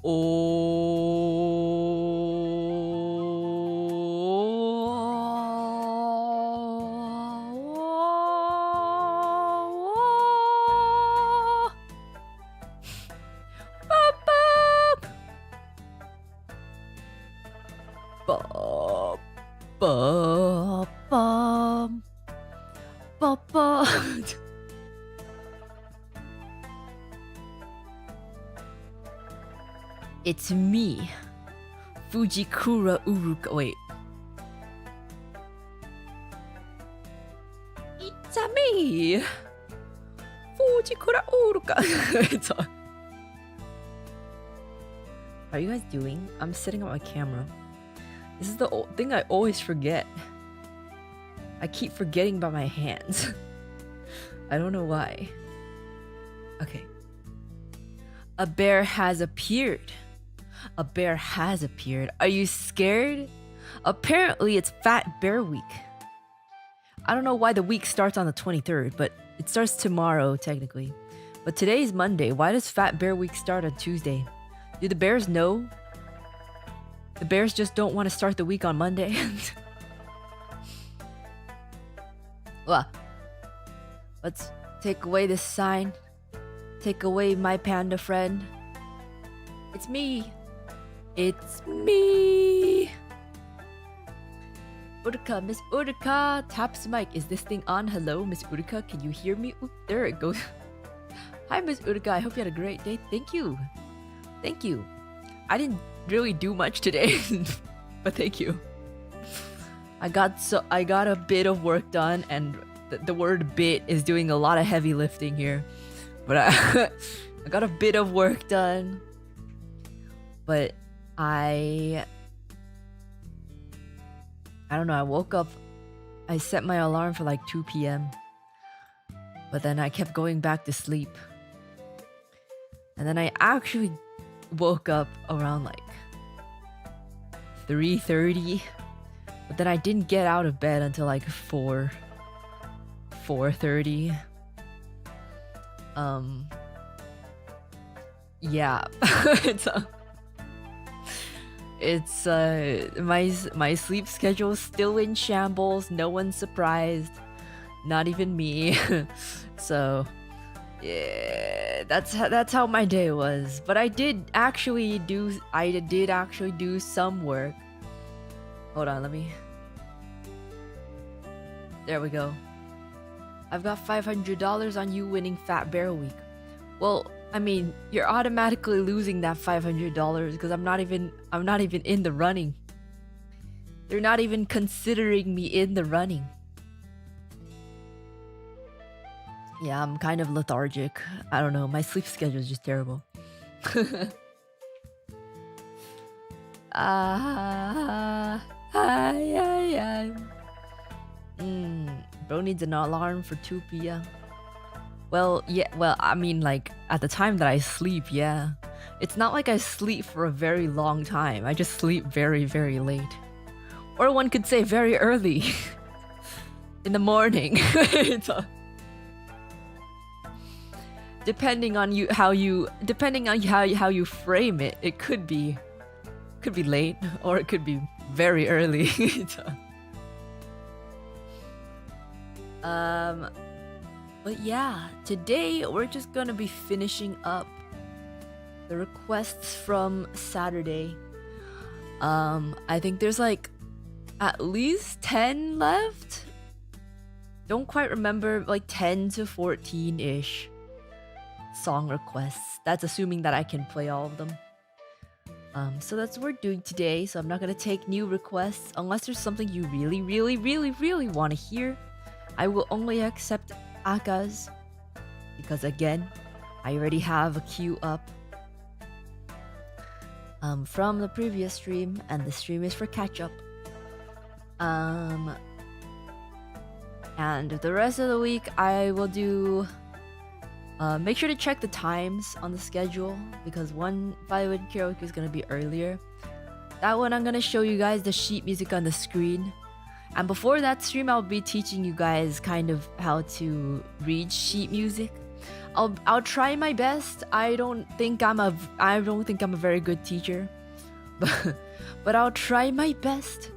Oh. Bop, bop, bop, bop, bop. It's me, Fujikura Uruka. Wait. It's me, Fujikura Uruka. It's all... How are you guys doing? I'm setting up my camera. This is the thing I always forget. I keep forgetting about my hands. I don't know why. Okay. A bear has appeared. A bear has appeared. Are you scared? Apparently it's Fat Bear Week. I don't know why the week starts on the 23rd, but it starts tomorrow technically. But today is Monday. Why does Fat Bear Week start on Tuesday? Do the bears know? The bears just don't want to start the week on Monday. Well, let's take away this sign. Take away my panda friend. It's me. It's me. Uruka, Miss Uruka taps mic. Is this thing on? Hello, Miss Uruka. Can you hear me? Oop, there it goes. Hi, Miss Uruka. I hope you had a great day. Thank you. Thank you. I didn't really do much today, but thank you. I got a bit of work done, and the word "bit" is doing a lot of heavy lifting here. But I got a bit of work done. But I don't know. I woke up. I set my alarm for like 2 p.m. But then I kept going back to sleep. And then I actually woke up around like 3:30, but then I didn't get out of bed until like 4:30. Yeah. it's my sleep schedule is still in shambles. No one's surprised, not even me. So yeah, that's how my day was. But I did actually do some work. Hold on, there we go. I've got $500 on you winning Fat Bear Week. Well, I mean, you're automatically losing that $500 because I'm not even in the running. They're not even considering me in the running. Yeah, I'm kind of lethargic. I don't know. My sleep schedule is just terrible. Bro needs an alarm for 2 p.m. Well, yeah. Well, I mean, like at the time that I sleep, yeah. It's not like I sleep for a very long time. I just sleep very, very late, or one could say very early in the morning. Depending on how you frame it, it could be late or it could be very early. But yeah, today we're just gonna be finishing up the requests from Saturday. I think there's like at least 10 left. Don't quite remember, like 10 to 14-ish song requests. That's assuming that I can play all of them. So that's what we're doing today. So I'm not gonna take new requests unless there's something you really, really, really, really want to hear. I will only accept akas because again, I already have a queue up from the previous stream, and the stream is for catch up. And the rest of the week I will do. Make sure to check the times on the schedule because one Violin karaoke is gonna be earlier. That one I'm gonna show you guys the sheet music on the screen. And before that stream, I'll be teaching you guys kind of how to read sheet music. I'll try my best. I don't think I'm a very good teacher, but I'll try my best.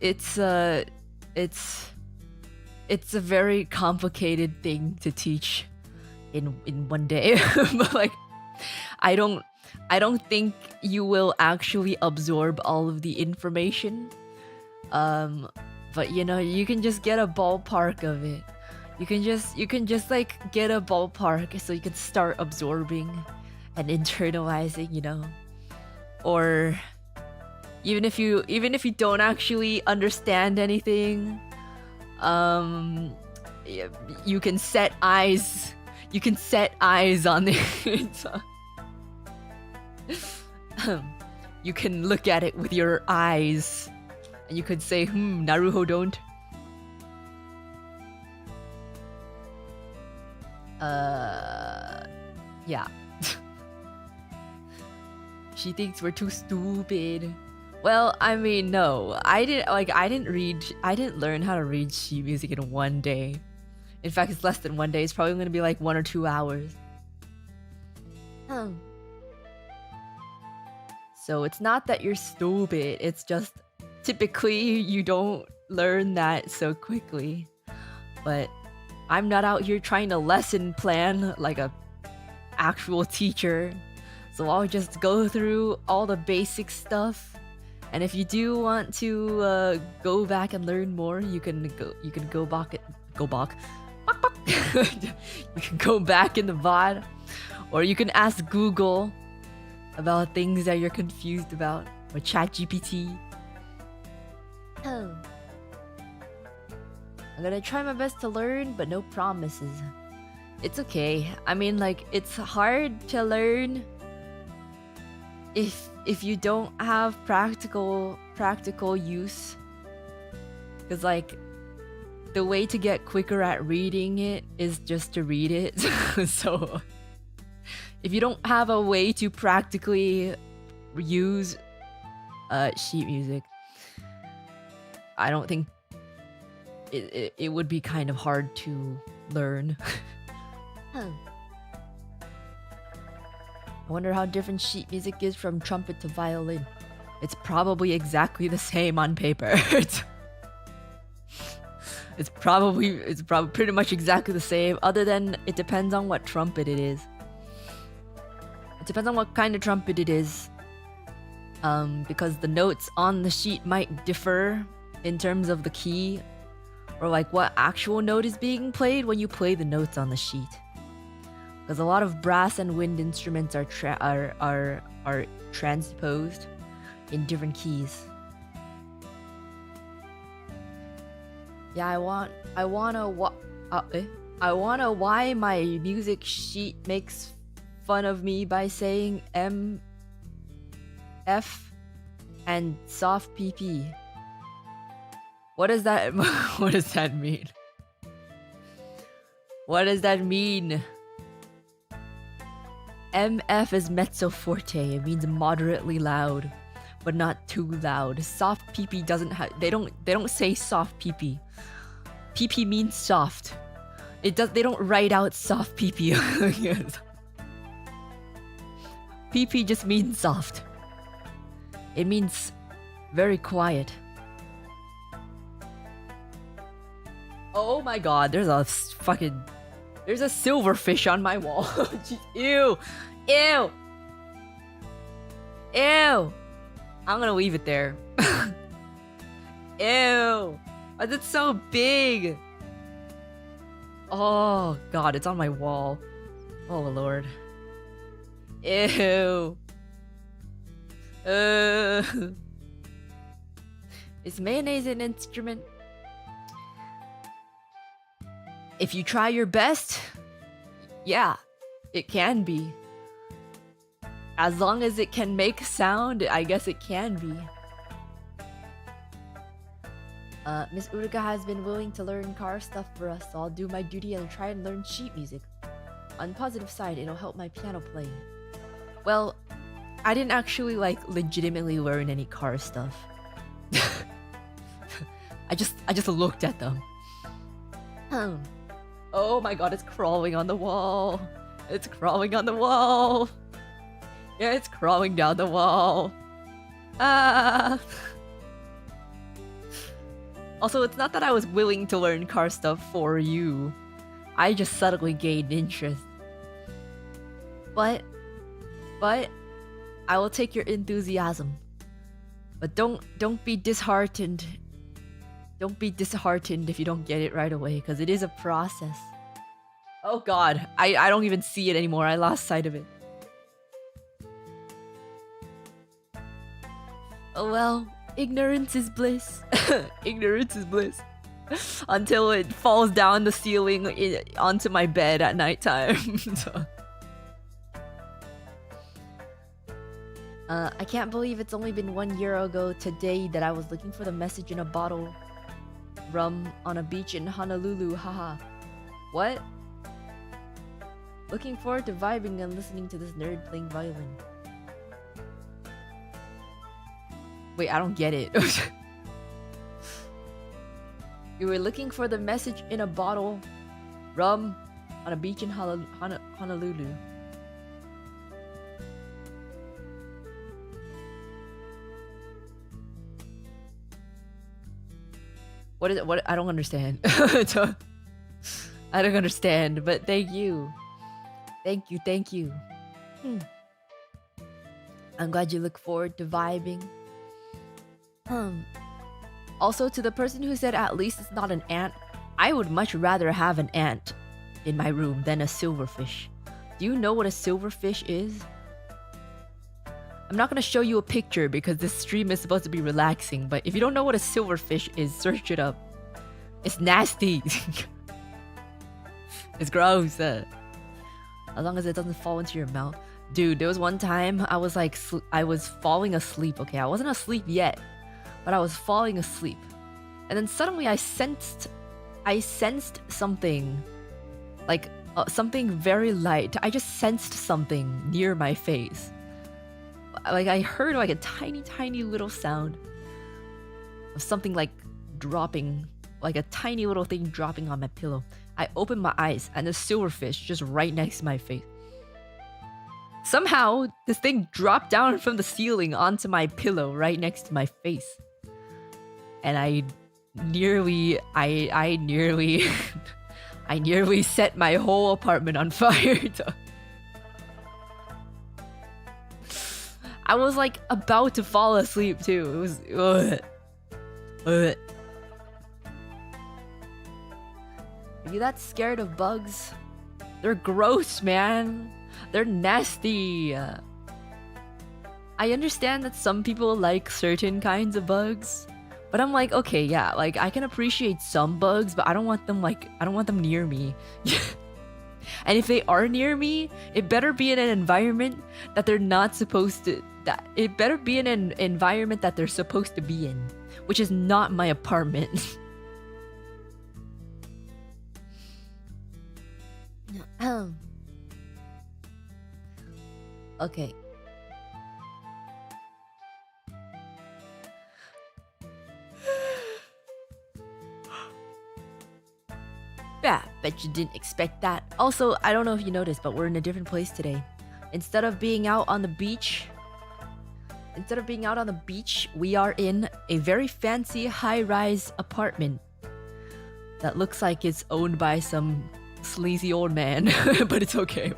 It's a very complicated thing to teach in one day. But like, I don't think you will actually absorb all of the information. But you know, you can just get a ballpark of it. You can just like get a ballpark so you can start absorbing and internalizing, you know. Or even if you don't actually understand anything, you can set eyes on it. You can look at it with your eyes, and you could say, Naruho don't. Yeah. She thinks we're too stupid. Well, I mean, no. I didn't learn how to read sheet music in one day. In fact, it's less than one day. It's probably gonna be like 1 or 2 hours. So it's not that you're stupid, it's just typically you don't learn that so quickly. But I'm not out here trying to lesson plan like a actual teacher. So I'll just go through all the basic stuff. And if you do want to go back and learn more, you can go back. You can go back in the VOD, or you can ask Google about things that you're confused about, or ChatGPT. I'm gonna try my best to learn, but no promises. It's okay. I mean, like, it's hard to learn if you don't have practical use. Because like, the way to get quicker at reading it is just to read it. So if you don't have a way to practically use sheet music, I don't think it would be kind of hard to learn. I wonder how different sheet music is from trumpet to violin. It's probably exactly the same on paper. It's probably pretty much exactly the same, other than it depends on what trumpet it is. It depends on what kind of trumpet it is. Because the notes on the sheet might differ in terms of the key, or like what actual note is being played when you play the notes on the sheet. Because a lot of brass and wind instruments are transposed in different keys. Yeah, I wanna why my music sheet makes fun of me by saying M, F, and soft PP. What does that what does that mean? What does that mean? MF is mezzo forte. It means moderately loud, but not too loud. Soft PP doesn't have. They don't say soft PP. PP means soft. It does. They don't write out soft PP. PP just means soft. It means very quiet. Oh my god, there's a silverfish on my wall. Ew. Ew. Ew. I'm gonna leave it there. Ew. Why is it so big? Oh god, it's on my wall. Oh lord. Ew. Is mayonnaise an instrument? If you try your best, yeah, it can be. As long as it can make sound, I guess it can be. Miss Uruka has been willing to learn car stuff for us, so I'll do my duty and try and learn sheet music. On the positive side, it'll help my piano playing. Well, I didn't actually like legitimately learn any car stuff. I just looked at them. Oh my god, it's crawling on the wall. It's crawling on the wall. Yeah, it's crawling down the wall. Ah. Also, it's not that I was willing to learn car stuff for you. I just suddenly gained interest. But I will take your enthusiasm. But don't be disheartened. Don't be disheartened if you don't get it right away, because it is a process. Oh god, I don't even see it anymore. I lost sight of it. Oh well, ignorance is bliss. Ignorance is bliss. Until it falls down the ceiling onto my bed at nighttime. So. I can't believe it's only been 1 year ago today that I was looking for the message in a bottle. Rum on a beach in Honolulu, haha. What? Looking forward to vibing and listening to this nerd playing violin. Wait, I don't get it. You were looking for the message in a bottle. Rum on a beach in Honolulu. What is it? What? I don't understand. I don't understand, but thank you. Thank you, thank you. I'm glad you look forward to vibing. Also, to the person who said at least it's not an ant, I would much rather have an ant in my room than a silverfish. Do you know what a silverfish is? I'm not gonna show you a picture because this stream is supposed to be relaxing, but if you don't know what a silverfish is, search it up. It's nasty. It's gross. As long as it doesn't fall into your mouth. Dude, there was one time I was like, I was falling asleep. Okay, I wasn't asleep yet, but I was falling asleep. And then suddenly I sensed something. Like, something very light. I just sensed something near my face. Like, I heard like a tiny little sound of something like dropping, like a tiny little thing dropping on my pillow. I opened my eyes and a silverfish just right next to my face. Somehow, this thing dropped down from the ceiling onto my pillow right next to my face. And I nearly I nearly set my whole apartment on fire. I was like about to fall asleep too. It was Are you that scared of bugs? They're gross, man. They're nasty. I understand that some people like certain kinds of bugs, but I'm like, okay, yeah, like I can appreciate some bugs, but I don't want them near me. And if they are near me, it better be in an environment that they're not supposed to. It better be in an environment that they're supposed to be in, which is not my apartment. Okay. Yeah, bet you didn't expect that. Also, I don't know if you noticed, but we're in a different place today. Instead of being out on the beach, we are in a very fancy high-rise apartment that looks like it's owned by some sleazy old man, but it's okay.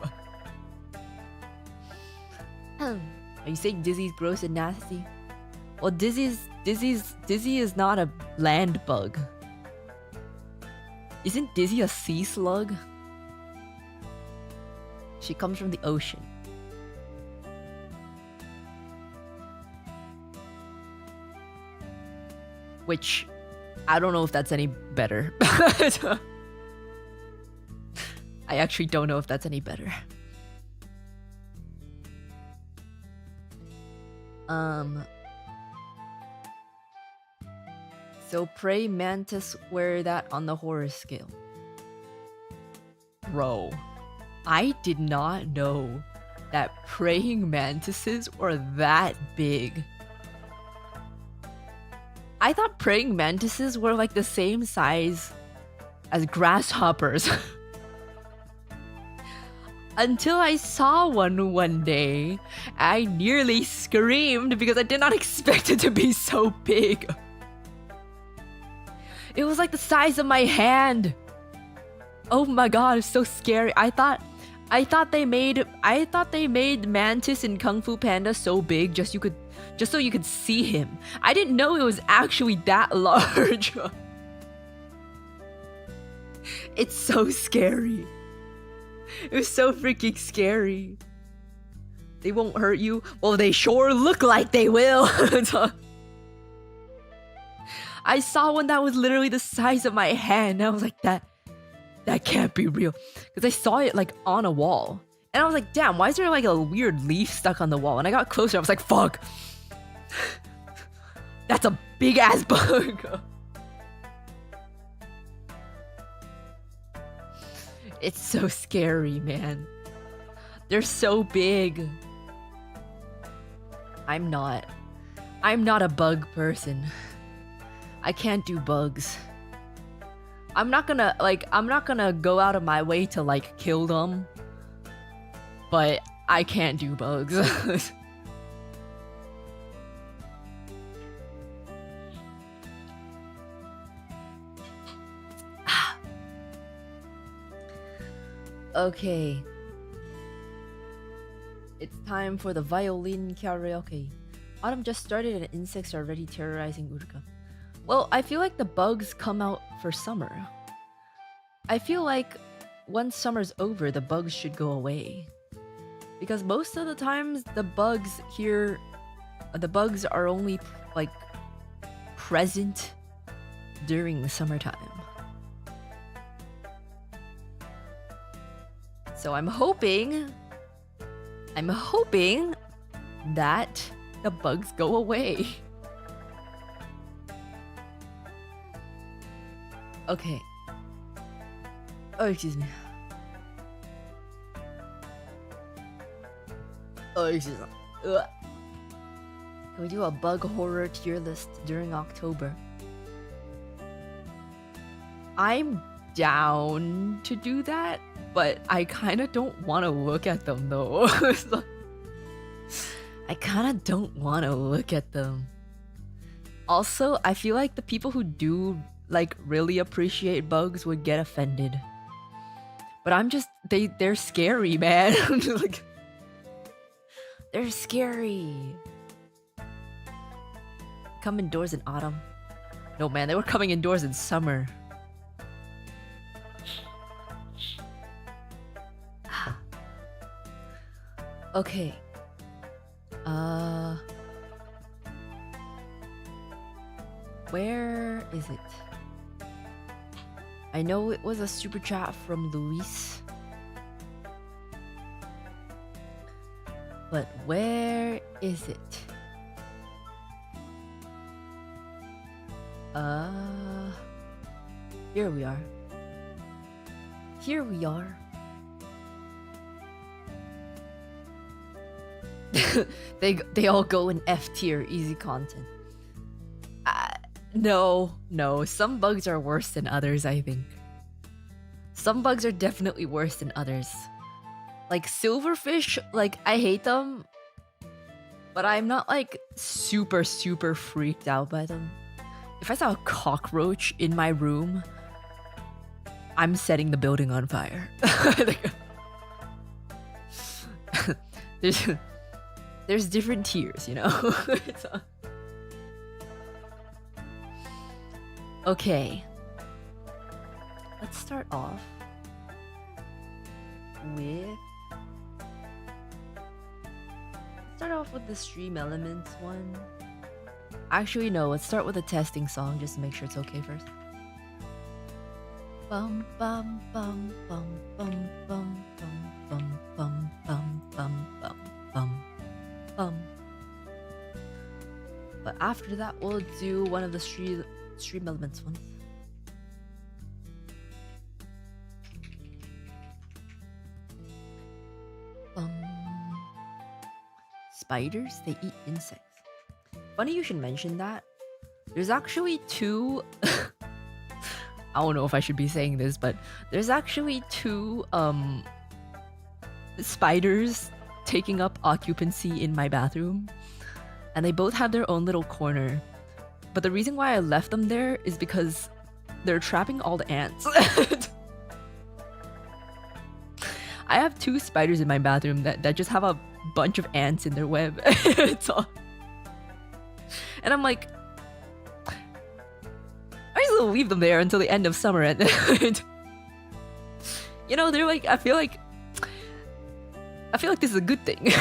Are you saying Dizzy's gross and nasty? Well, Dizzy is not a land bug. Isn't Dizzy a sea slug? She comes from the ocean. Which, I don't know if that's any better. I actually don't know if that's any better. So praying mantis wear that on the horror scale. Bro, I did not know that praying mantises were that big. I thought praying mantises were like the same size as grasshoppers. until I saw one day. I nearly screamed because I did not expect it to be so big. It was like the size of my hand. Oh my god, it's so scary. I thought they made Mantis in Kung Fu Panda so big just so you could see him. I didn't know it was actually that large. It's so scary. It was so freaking scary. They won't hurt you. Well, they sure look like they will. I saw one that was literally the size of my hand. And I was like, that can't be real. Because I saw it like on a wall. And I was like, damn, why is there like a weird leaf stuck on the wall? And I got closer, I was like, fuck. That's a big ass bug. It's so scary, man. They're so big. I'm not a bug person. I can't do bugs. I'm not gonna go out of my way to like kill them. But I can't do bugs. Okay. It's time for the violin karaoke. Autumn just started and insects are already terrorizing Uruka. Well, I feel like the bugs come out for summer. I feel like once summer's over, the bugs should go away. Because most of the times, the bugs are only like present during the summertime. So I'm hoping that the bugs go away. Okay. Oh, excuse me. Oh, excuse me. Ugh. Can we do a bug horror tier list during October? I'm down to do that, but I kind of don't want to look at them though. I kind of don't want to look at them. Also, I feel like the people who do like really appreciate bugs would get offended. But I'm just they're scary, man. I'm just like, they're scary. Come indoors in autumn. No man, they were coming indoors in summer. Okay. Where is it? I know it was a super chat from Luis. But where is it? Here we are. Here we are. They all go in F tier, easy content. No, some bugs are worse than others, I think. Some bugs are definitely worse than others. Like silverfish, like I hate them, but I'm not like super freaked out by them. If I saw a cockroach in my room, I'm setting the building on fire. There's different tiers, you know? Okay. Let's start off with the Stream Elements one. Actually, no, let's start with a testing song just to make sure it's okay first. Bum bum bum bum bum bum bum bum bum bum bum bum. But after that, we'll do one of the Stream Elements ones. Spiders, they eat insects. Funny you should mention that. There's actually two I don't know if I should be saying this, but there's actually two spiders taking up occupancy in my bathroom, and they both have their own little corner. But the reason why I left them there is because they're trapping all the ants. I have 2 spiders in my bathroom that just have a bunch of ants in their web. And I'm like, I just leave them there until the end of summer. And you know, they're like, I feel like this is a good thing.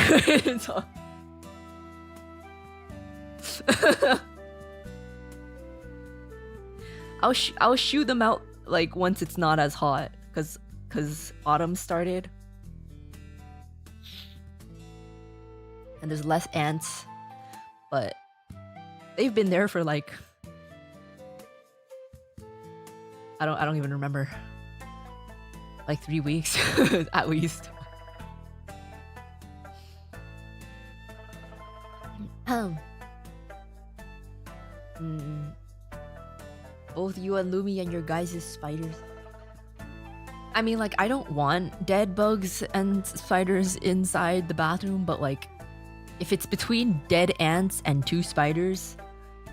I'll shoot them out like once it's not as hot, cause autumn started and there's less ants, but they've been there for like I don't even remember, like 3 weeks at least. Both you and Lumi and your guys' spiders. I mean, like, I don't want dead bugs and spiders inside the bathroom, but like, if it's between dead ants and 2 spiders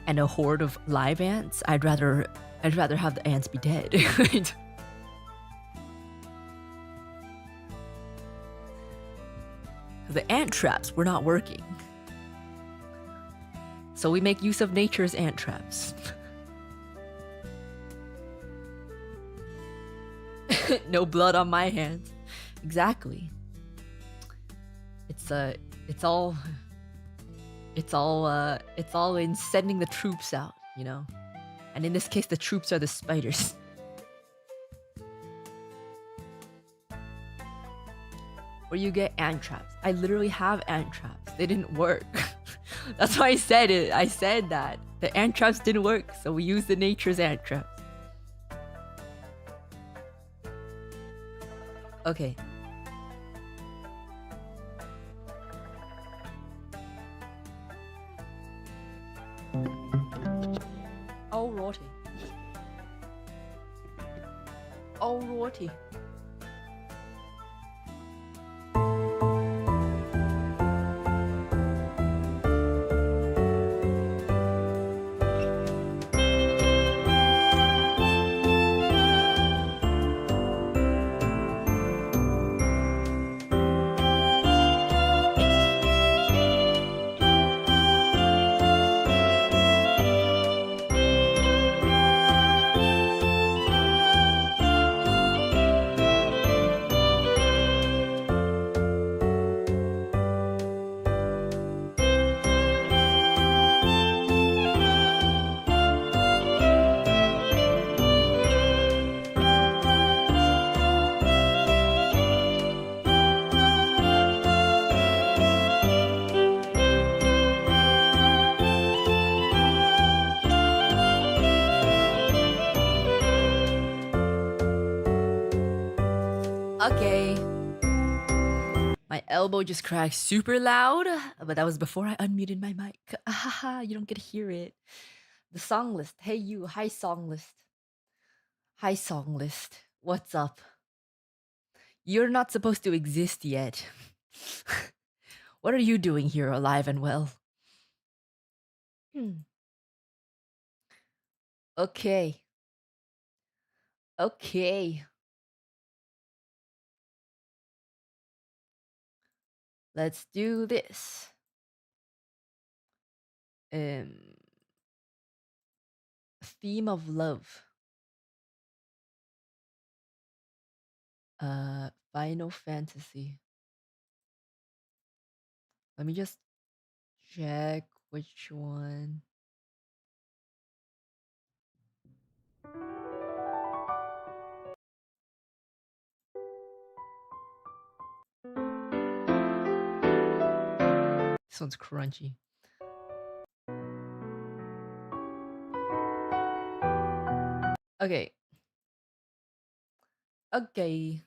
and a horde of live ants, I'd rather have the ants be dead. Right? The ant traps were not working, so we make use of nature's ant traps. No blood on my hands. Exactly. It's all in sending the troops out, you know? And in this case, the troops are the spiders. Or you get ant traps. I literally have ant traps. They didn't work. That's why I said it. I said that. The ant traps didn't work, so we used the nature's ant traps. Okay. Alrighty. Alrighty. Okay. My elbow just cracked super loud, but that was before I unmuted my mic. Ahaha, you don't get to hear it. The song list. Hey you, hi song list. Hi song list. What's up? You're not supposed to exist yet. What are you doing here, alive and well? Okay. Okay. Let's do this. Theme of love. Final Fantasy. Let me just check which one. This one's crunchy. Okay. Okay.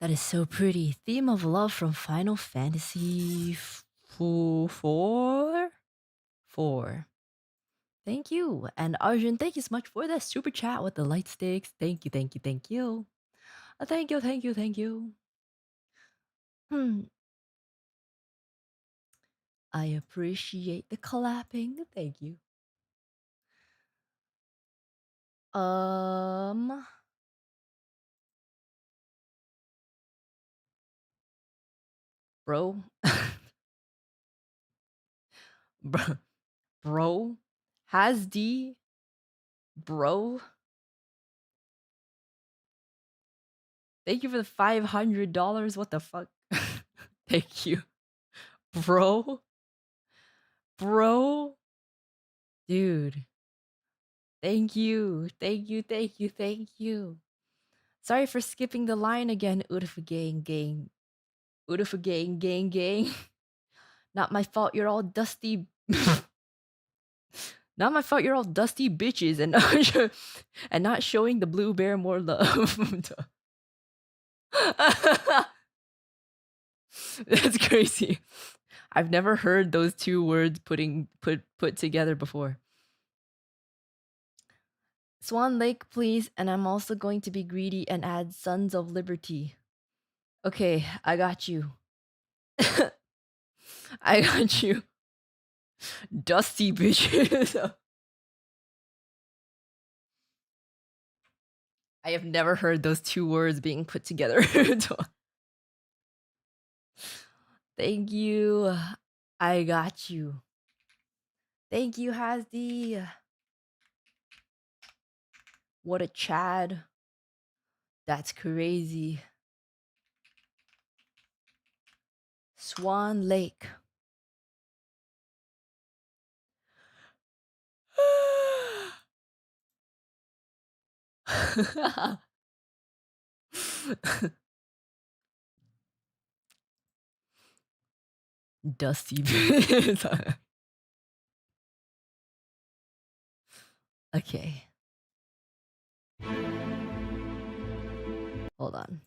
That is so pretty. Theme of love from Final Fantasy 4? 4. Thank you. And Arjun, thank you so much for that super chat with the light sticks. Thank you, thank you, thank you. Thank you, thank you, thank you. I appreciate the clapping. Thank you. Bro. bro. Bro. Has D. Bro. Thank you for the $500. What the fuck? Thank you. Bro. Bro. Dude. Thank you. Thank you. Thank you. Thank you. Sorry for skipping the line again. Urufa gang gang. Urufa gang gang gang. Not my fault you're all dusty. Not my fault you're all dusty bitches and not showing the blue bear more love. That's crazy. I've never heard those two words put together before. Swan Lake, please, and I'm also going to be greedy and add Sons of Liberty. Okay, I got you. I got you. Dusty bitches. I have never heard those two words being put together. Thank you. I got you. Thank you, Hasdi. What a Chad. That's crazy. Swan Lake. Dusty bitch. Okay. Hold on.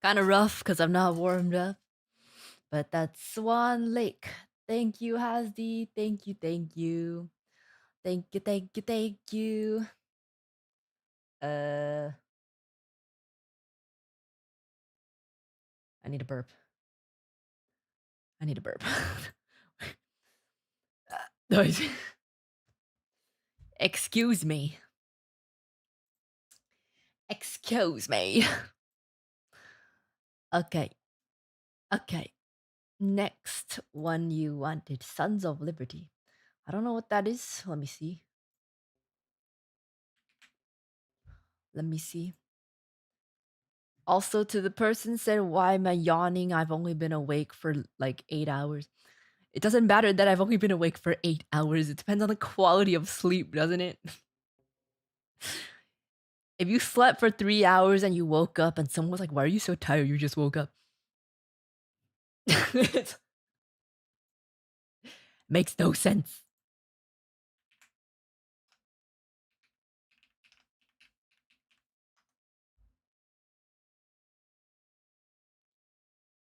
Kind of rough because I'm not warmed up. But that's Swan Lake. Thank you, Hasdi. Thank you, thank you. Thank you, thank you, thank you. Uh, I need a burp. I need a burp. Noise. Excuse me. Excuse me. Okay. Okay. Next one you wanted. Sons of Liberty. I don't know what that is. Let me see. Let me see. Also, to the person said, why am I yawning? I've only been awake for like 8 hours. It doesn't matter that I've only been awake for 8 hours. It depends on the quality of sleep, doesn't it? If you slept for 3 hours and you woke up and someone was like, why are you so tired? You just woke up. It makes no sense.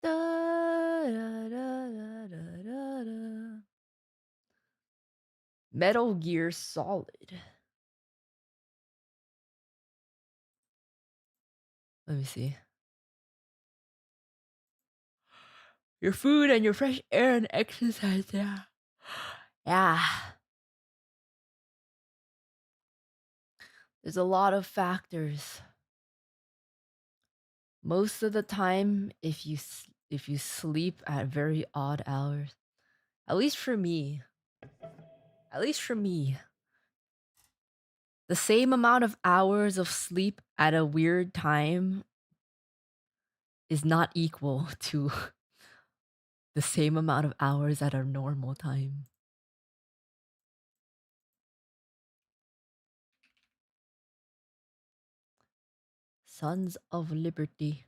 Da, da, da, da, da, da. Metal Gear Solid. Let me see. Your food and your fresh air and exercise. Yeah. Yeah. There's a lot of factors. Most of the time, if you sleep at very odd hours, at least for me, at least for me, the same amount of hours of sleep at a weird time is not equal to the same amount of hours at a normal time. Sons of Liberty.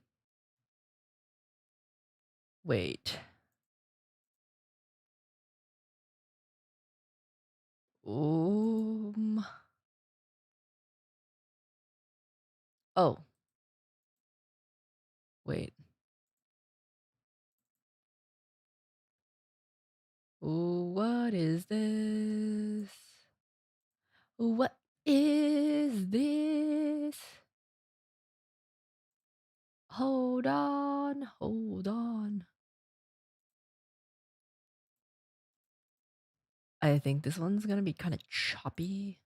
Wait. Um. Oh. Wait. Ooh, what is this? What is this? Hold on, hold on. I think this one's gonna be kind of choppy.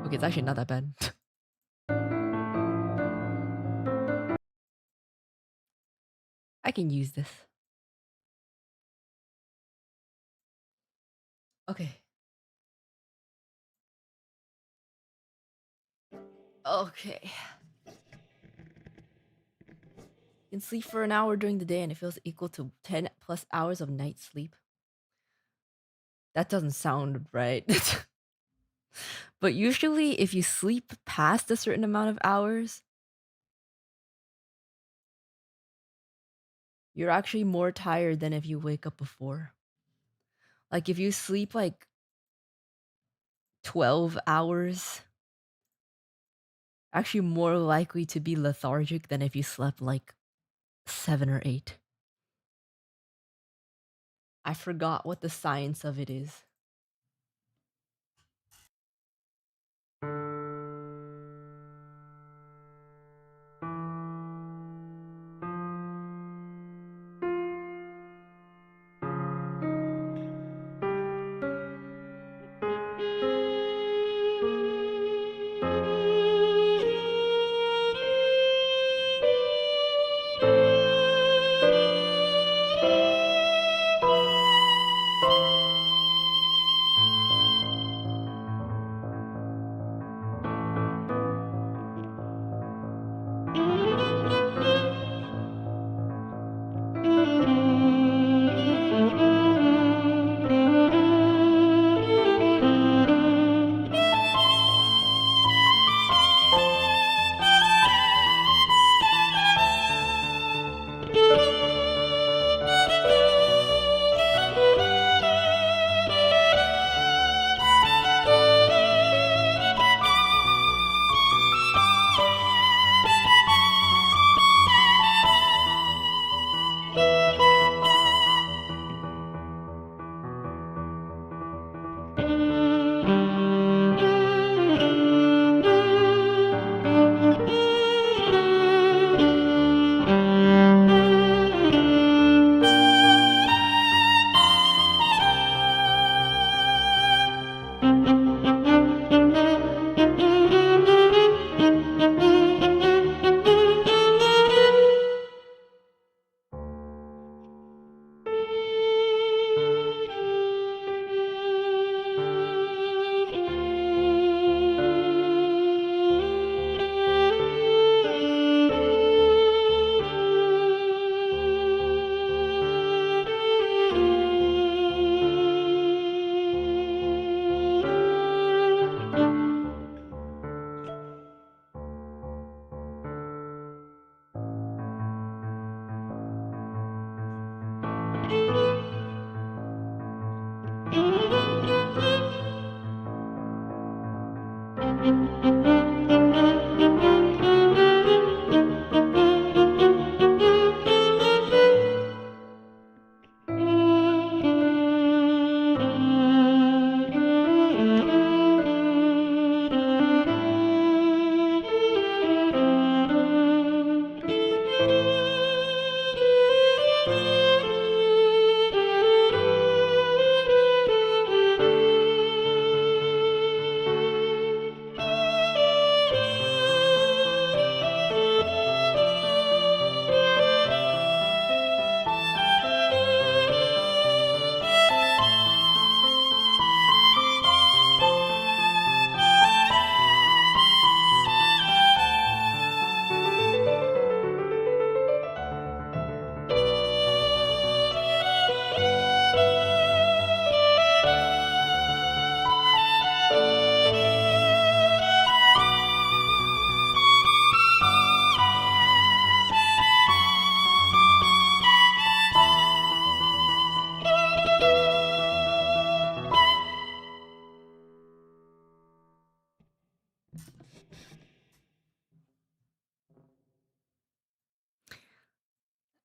Okay, it's actually not that bad. I can use this. Okay. Okay. You can sleep for an hour during the day and it feels equal to 10 plus hours of night sleep. That doesn't sound right. But usually, if you sleep past a certain amount of hours, you're actually more tired than if you wake up before. Like, if you sleep like 12 hours, actually more likely to be lethargic than if you slept like 7 or 8. I forgot what the science of it is.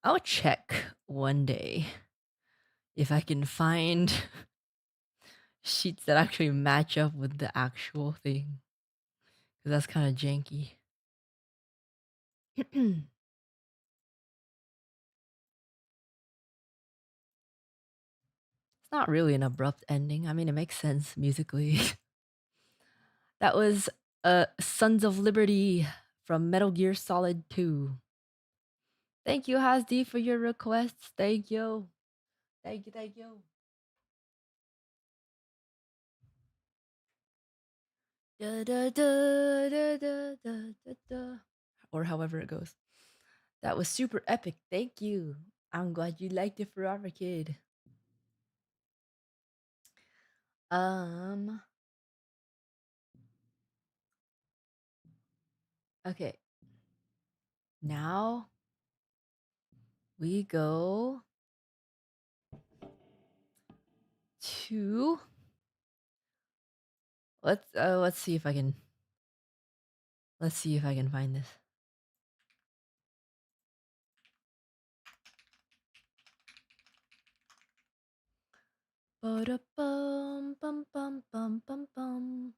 I'll check one day if I can find sheets that actually match up with the actual thing. Because that's kind of janky. It's not really an abrupt ending. I mean, it makes sense musically. That was Sons of Liberty from Metal Gear Solid 2. Thank you, Hasdi, for your requests. Thank you. Thank you, thank you. Da, da, da, da, da, da, da, da. Or however it goes. That was super epic. Thank you. I'm glad you liked it, Forever Kid. Okay. Now we go to let's see if I can find this. Ba-da-bum, bum, bum, bum, bum, bum.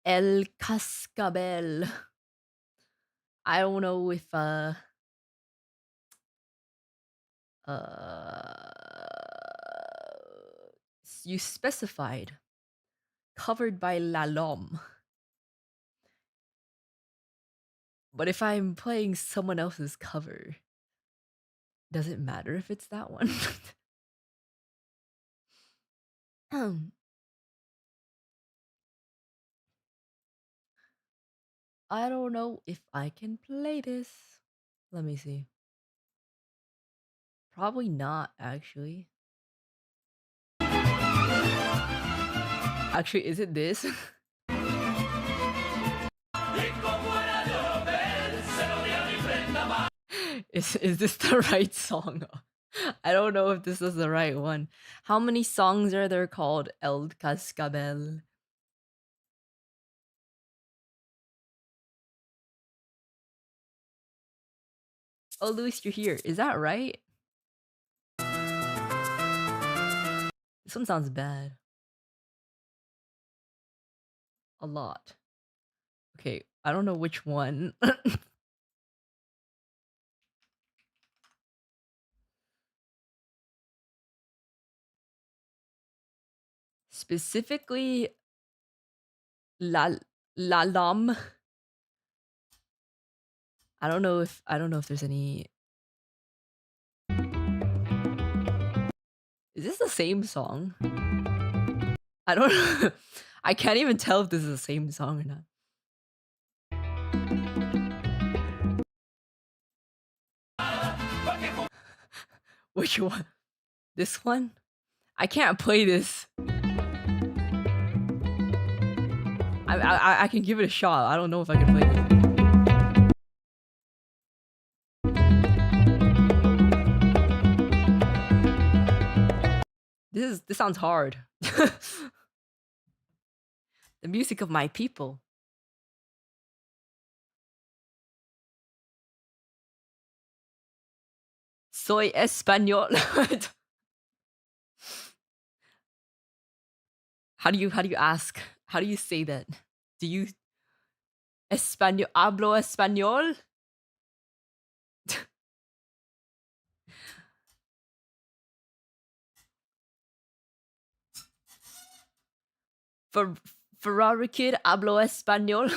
El Cascabel. I don't know if you specified covered by La Lom. But if I'm playing someone else's cover, does it matter if it's that one? I don't know if I can play this. Let me see. Probably not, actually. Actually, is it this? Is this the right song? I don't know if this is the right one. How many songs are there called El Cascabel? Oh, Luis, you're here. Is that right? This one sounds bad. A lot. Okay, I don't know which one. Specifically, La Lam. I don't know if there's any. Is this the same song? I don't know. I can't even tell if this is the same song or not. Which one? This one? I can't play this. I can give it a shot. I don't know if I can play this. This sounds hard. The music of my people. Soy español. How do you ask? How do you say that? Do you español? Hablo español? Ferrari kid, hablo español.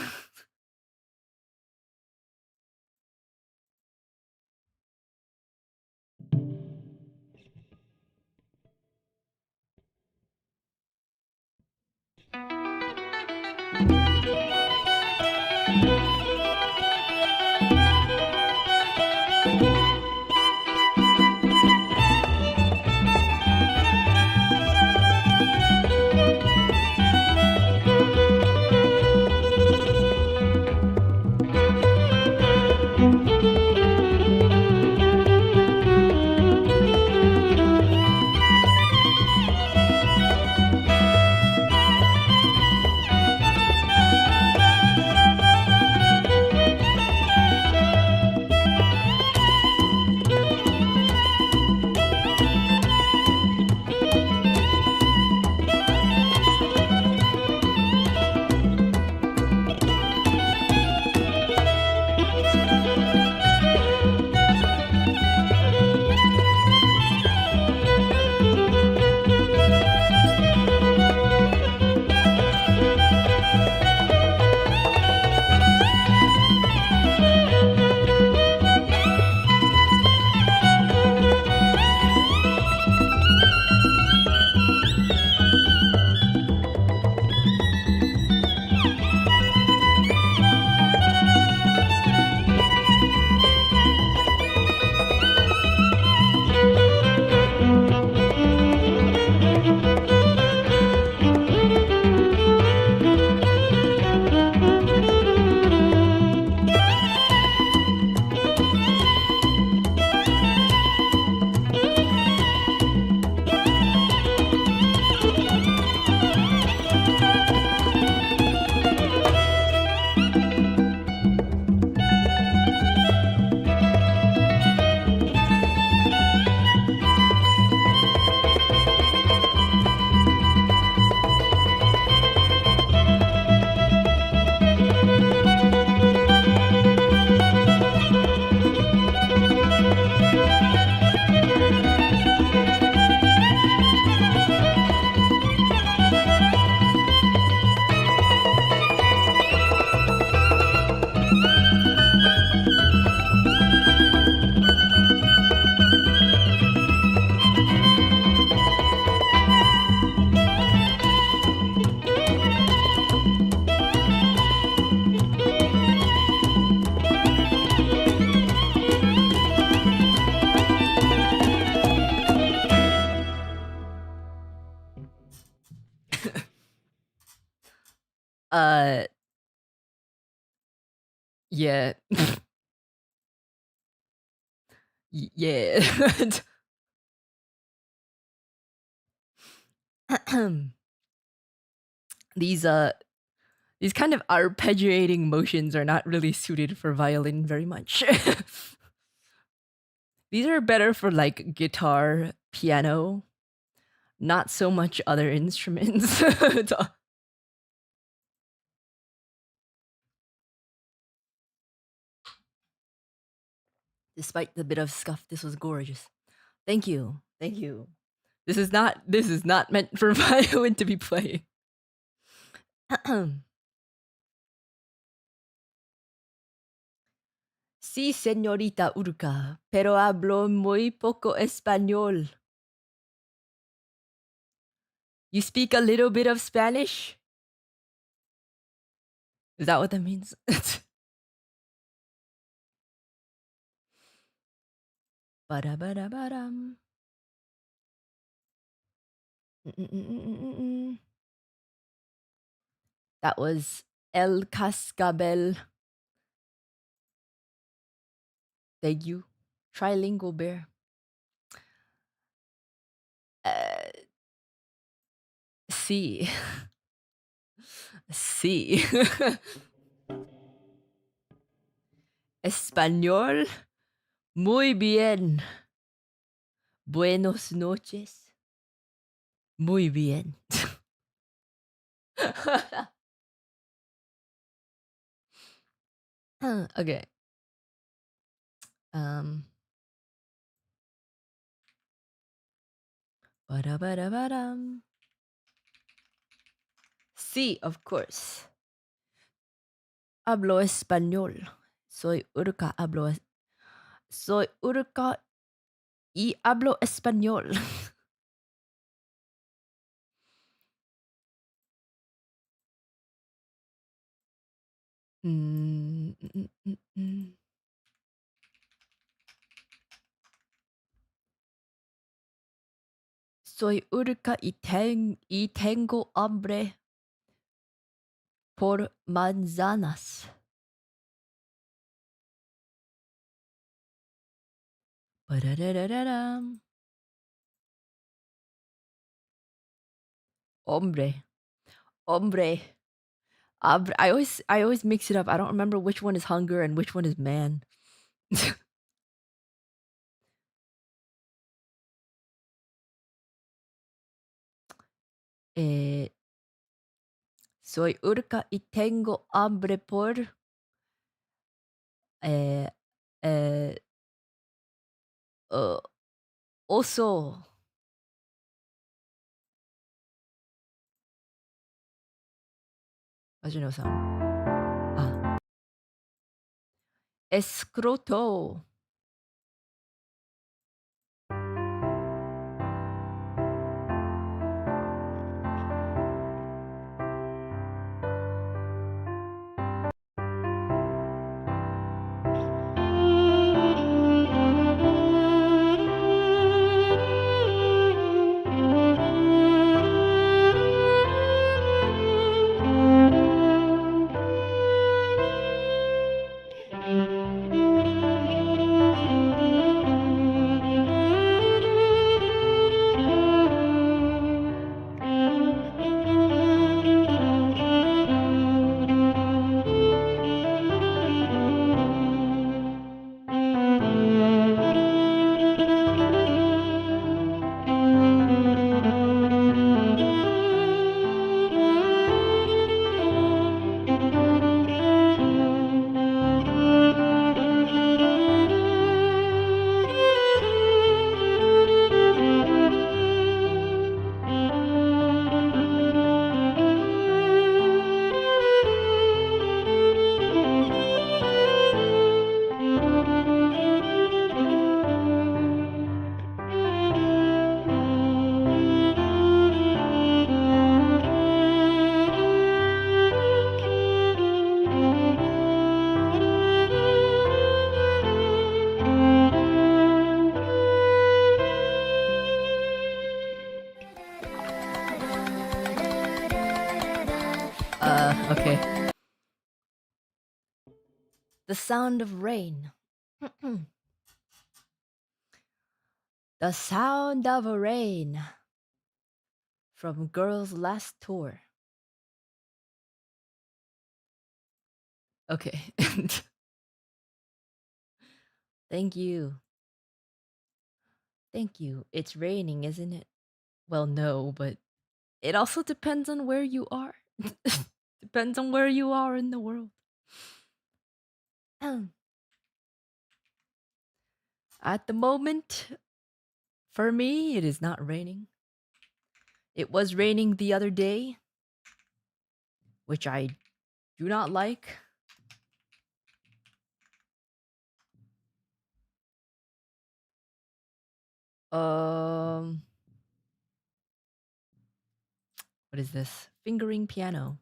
Uh, yeah. Yeah. these uh these kind of arpeggiating motions are not really suited for violin very much. These are better for like guitar, piano, not so much other instruments. Despite the bit of scuff, this was gorgeous. Thank you. Thank you. This is not meant for violin to be playing. Sí, señorita Uruka, pero hablo muy poco español. You speak a little bit of Spanish? Is that what that means? Ba-da-ba-da-ba-dum. Mm-mm-mm-mm-mm-mm. That was El Cascabel. Thank you. Trilingual bear. Uh, sí. Sí. Español. Muy bien. Buenos noches. Muy bien. Okay. Um. Ba-da-ba-da-ba-dum. Sí, of course. Hablo español. Soy Urca. Soy Urca y hablo español. Mm, mm, mm, mm. Soy Urca y tengo hambre por manzanas. Ba-da-da-da-da-dum. Hombre. Hombre. I always mix it up. I don't remember which one is hunger and which one is man. eh, soy Urca y tengo hambre por eh, eh, uh, oso. How'd you know sound? Ah. Escroto. The sound of rain. The sound of rain from Girl's Last Tour. Okay. Thank you. Thank you. It's raining, isn't it? Well, no, but it also depends on where you are. Depends on where you are in the world. At the moment, for me, it is not raining. It was raining the other day, which I do not like. Um, what is this? Fingering piano.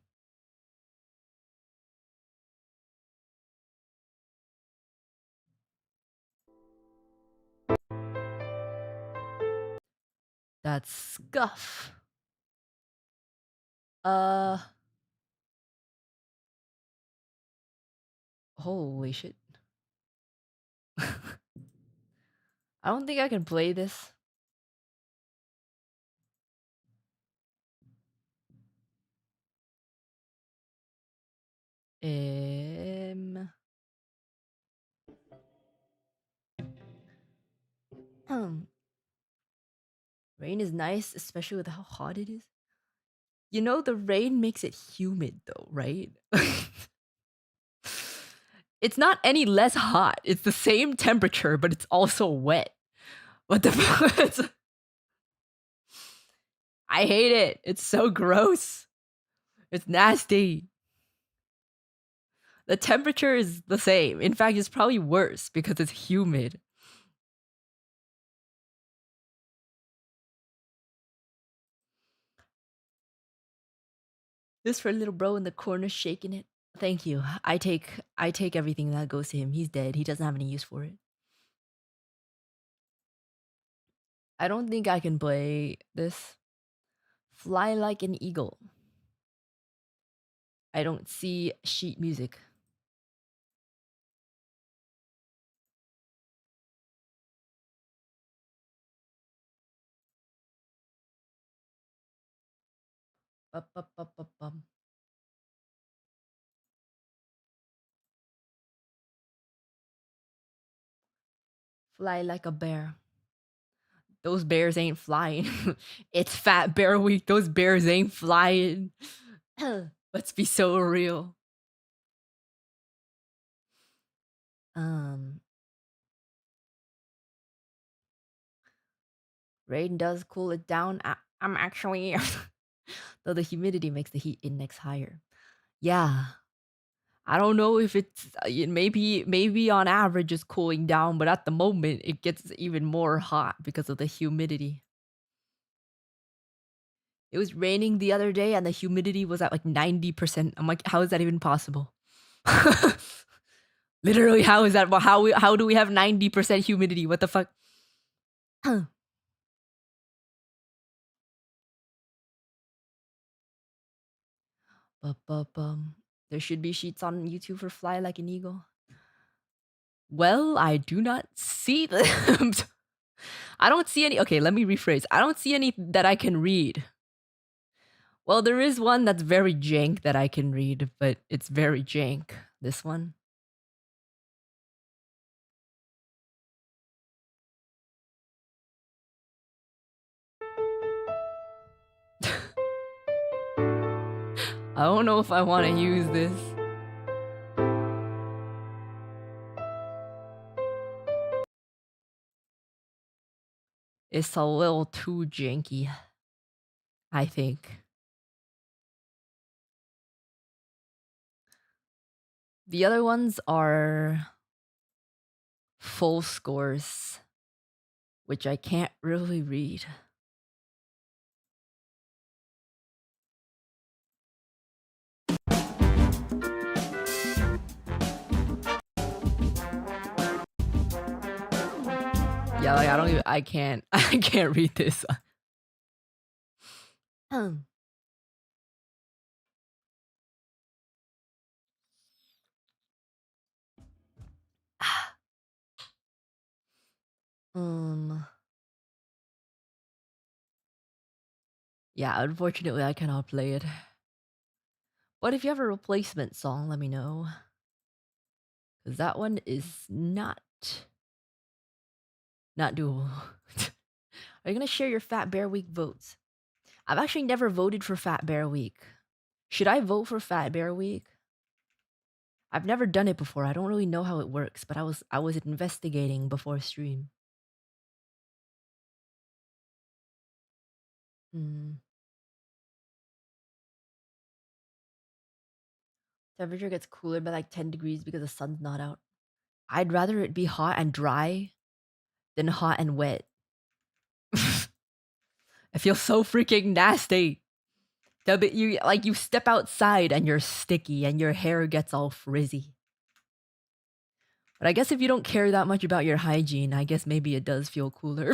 That's scuff. Uh, holy shit. I don't think I can play this. Um, rain is nice, especially with how hot it is. You know, the rain makes it humid though, right? It's not any less hot. It's the same temperature, but it's also wet. What the fuck? I hate it. It's so gross. It's nasty. The temperature is the same. In fact, it's probably worse because it's humid. This for little bro in the corner shaking it. Thank you. I take everything that goes to him. He's dead. He doesn't have any use for it. I don't think I can play this. Fly like an eagle. I don't see sheet music. Bum. Fly like a bear. Those bears ain't flying. It's Fat Bear Week. Those bears ain't flying. Let's be so real. Um, Rain does cool it down. I'm actually, though the humidity makes the heat index higher. Yeah, I don't know if it's maybe on average it's cooling down, but at the moment it gets even more hot because of the humidity. It was raining the other day and the humidity was at like 90%. I'm like, how is that even possible? Literally, how is that? How do we have 90% humidity? What the fuck? There should be sheets on YouTube for Fly Like an Eagle. Well, I do not see them. I don't see any. Okay, let me rephrase. I don't see any that I can read. Well, there is one that's very jank that I can read, but it's very jank. This one. I don't know if I want to use this. It's a little too janky, I think. The other ones are full scores, which I can't really read. Yeah, like I don't even I can't I can't read this. Um. Yeah, unfortunately, I cannot play it. But if you have a replacement song, let me know. Because that one is not doable. Are you gonna share your Fat Bear Week votes? I've actually never voted for Fat Bear Week. Should I vote for Fat Bear Week? I've never done it before. I don't really know how it works, but I was investigating before stream. Hmm. Temperature gets cooler by like 10 degrees because the sun's not out. I'd rather it be hot and dry than hot and wet. It feels so freaking nasty. But you step outside and you're sticky and your hair gets all frizzy. But I guess if you don't care that much about your hygiene, I guess maybe it does feel cooler.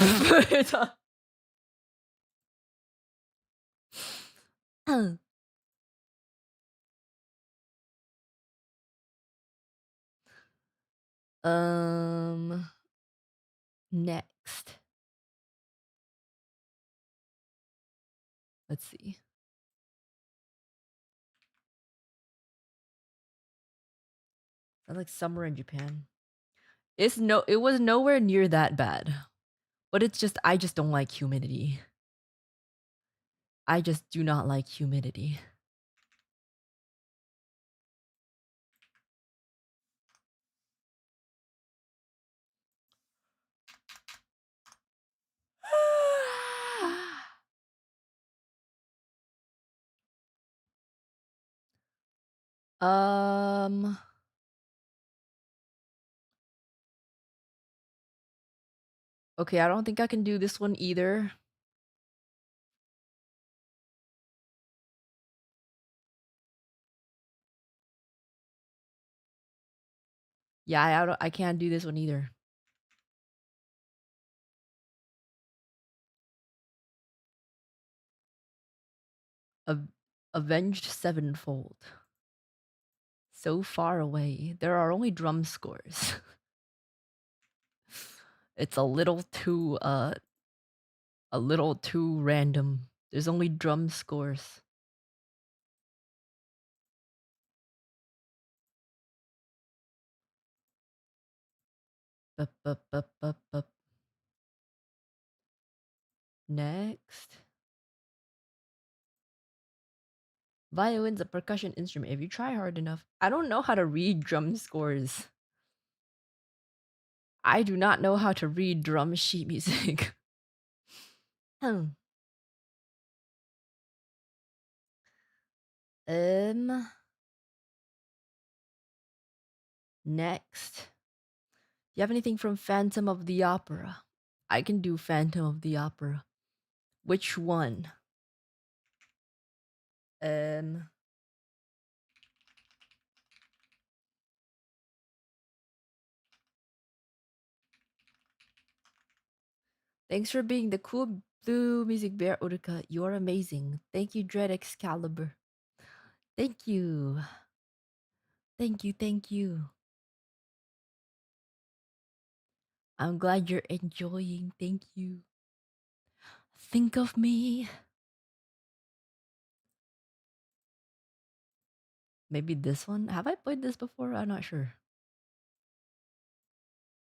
um Next. Let's see. Sounds like summer in Japan. It was nowhere near that bad. But I just don't like humidity. I just do not like humidity. um okay, I don't think I can do this one either. Yeah, I can't do this one either. Avenged Sevenfold. So far away. There are only drum scores. It's a little too random. There's only drum scores. Bup, bup, bup, bup, bup. Next. Violin's a percussion instrument. If you try hard enough, I don't know how to read drum scores. I do not know how to read drum sheet music. Hmm. Next. Do you have anything from Phantom of the Opera? I can do Phantom of the Opera. Which one? Um. Thanks for being the cool blue music bear, Uruka. You're amazing. Thank you, Dread Excalibur. Thank you. Thank you, thank you. I'm glad you're enjoying. Thank you. Think of me. Maybe this one? Have I played this before? I'm not sure.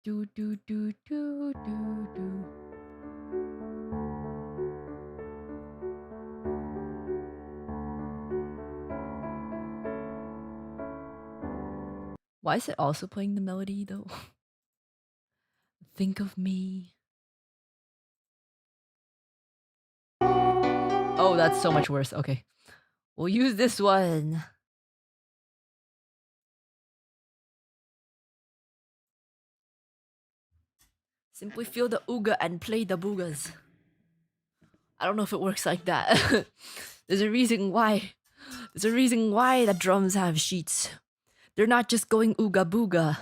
Do do do do do do. Why is it also playing the melody though? Think of me. Oh, that's so much worse. Okay. We'll use this one. Simply feel the ooga and play the boogas. I don't know if it works like that. There's a reason why. There's a reason why the drums have sheets. They're not just going ooga booga.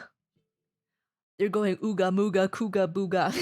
They're going ooga mooga kuga booga.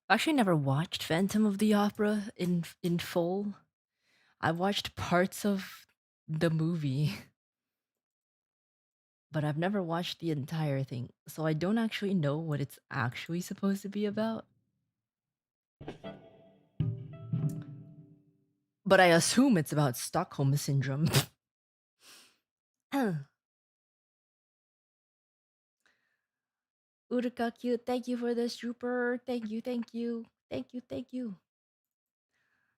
Actually, never watched Phantom of the Opera in full. I watched parts of the movie, but I've never watched the entire thing, so I don't actually know what it's actually supposed to be about. But I assume it's about Stockholm syndrome. Uruka cute, thank you for this super. Thank you, thank you, thank you, thank you.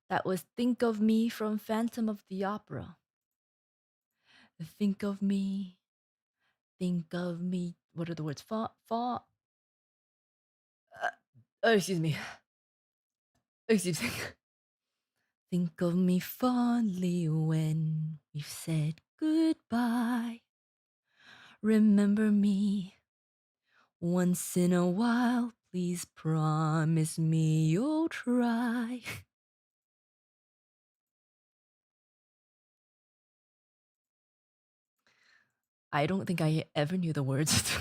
That was Think of Me from Phantom of the Opera. Think of me, think of me. What are the words? Excuse me. Excuse me. Think of me fondly when we've said goodbye. Remember me once in a while. Please promise me you'll try. I don't think I ever knew the words.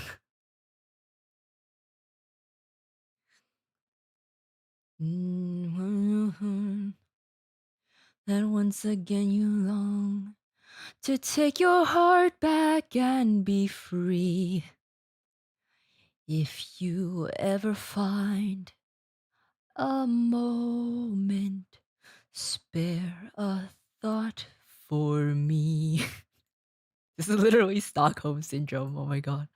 That once again you long to take your heart back and be free. If you ever find a moment, spare a thought for me. This is literally Stockholm syndrome. Oh my god.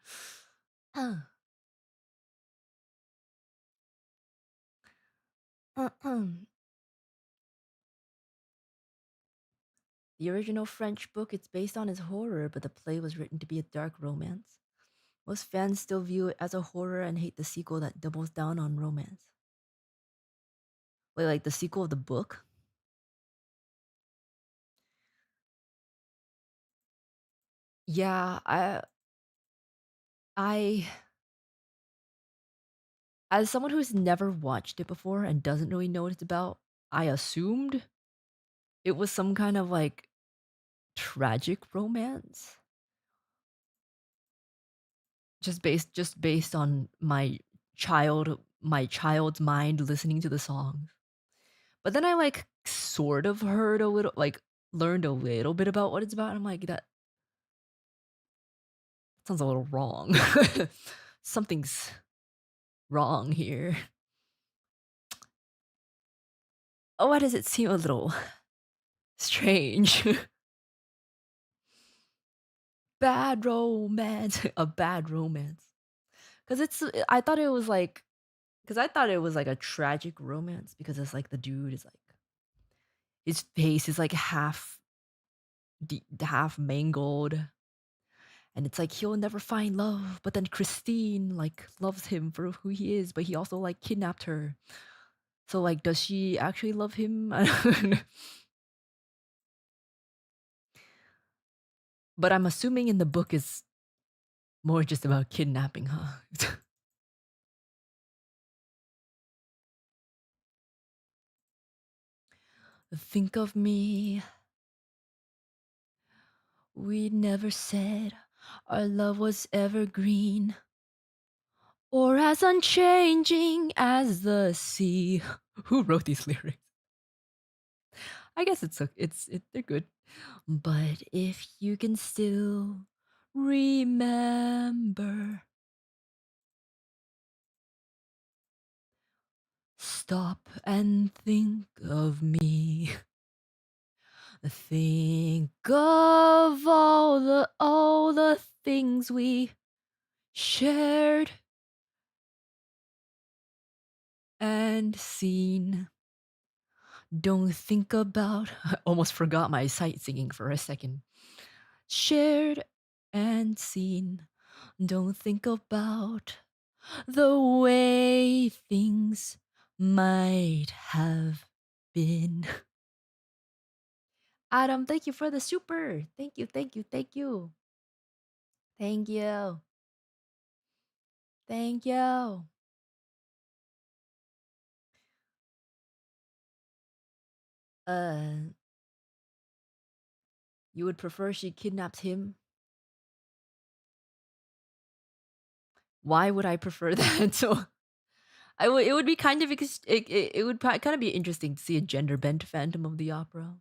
The original French book it's based on is horror, but the play was written to be a dark romance. Most fans still view it as a horror and hate the sequel that doubles down on romance. Wait, like the sequel of the book? Yeah, I as someone who's never watched it before and doesn't really know what it's about, I assumed it was some kind of like tragic romance. Just based on my child's mind listening to the songs. But then I like sort of heard a little like learned a little bit about what it's about. And I'm like, that sounds a little wrong. Something's wrong here. Oh, why does it seem a little strange? Bad romance. A bad romance. Cause it's I thought it was like because I thought it was like a tragic romance because it's like the dude is like his face is like half mangled and it's like he'll never find love, but then Christine like loves him for who he is, but he also like kidnapped her. So like does she actually love him? I don't know. But I'm assuming in the book is more just about kidnapping, huh? Think of me. We never said our love was evergreen or as unchanging as the sea. Who wrote these lyrics? I guess they're good. But if you can still remember, stop and think of me. Think of all the things we shared and seen. Don't think about I almost forgot my sight singing for a second. Shared and seen. Don't think about the way things might have been. Adam, thank you for the super. Thank you, thank you, thank you. Thank you. Thank you. Uh, you would prefer she kidnapped him? Why would I prefer that? So I would. It would be kind of it would kind of be interesting to see a gender bent Phantom of the Opera.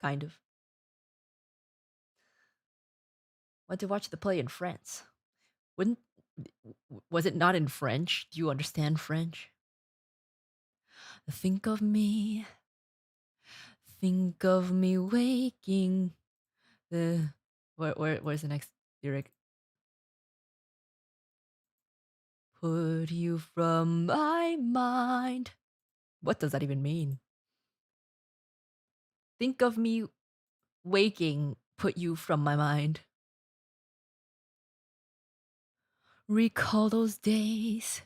Kind of. Went to watch the play in France. Wouldn't was it not in French? Do you understand French? Think of me. Think of me waking. The where's the next lyric? Put you from my mind. What does that even mean? Think of me waking. Put you from my mind. Recall those days.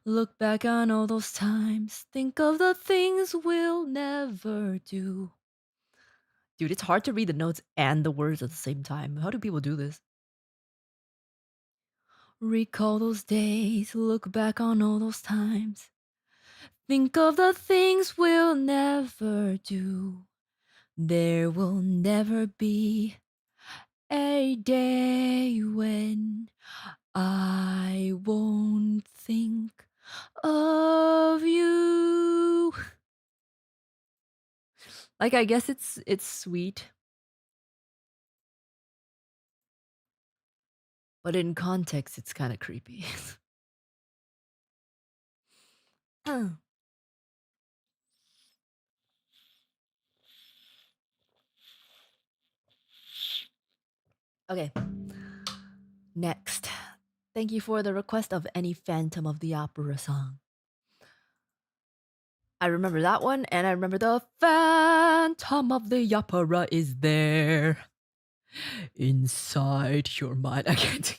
Look back on all those times. Think of the things we'll never do. Dude, it's hard to read the notes and the words at the same time. How do people do this? Recall those days. Look back on all those times. Think of the things we'll never do. There will never be a day when I won't think of you. Like I guess it's sweet, but in context it's kind of creepy. Okay. Next. Thank you for the request of any Phantom of the Opera song. I remember that one, and I remember the Phantom of the Opera is there inside your mind. I can't.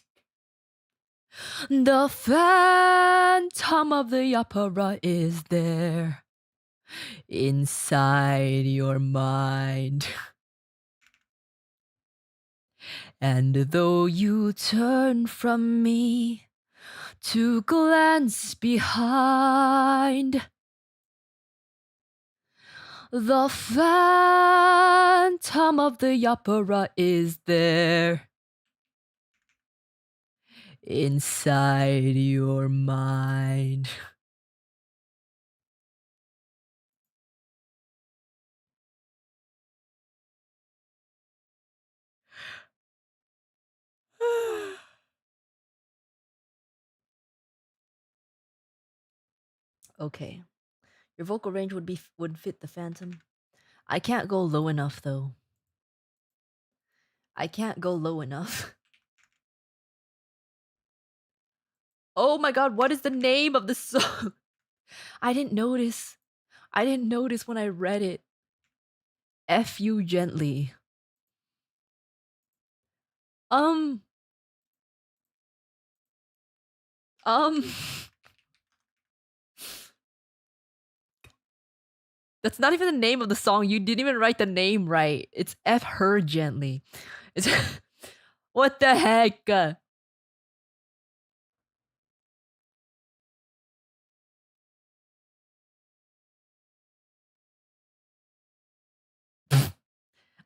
The Phantom of the Opera is there inside your mind. And though you turn from me to glance behind, the Phantom of the Opera is there inside your mind. Okay. Your vocal range would fit the Phantom. I can't go low enough though. I can't go low enough. Oh my god, what is the name of the song? I didn't notice. I didn't notice when I read it. F you gently. Um um That's not even the name of the song. You didn't even write the name right. It's F her gently. It's what the heck?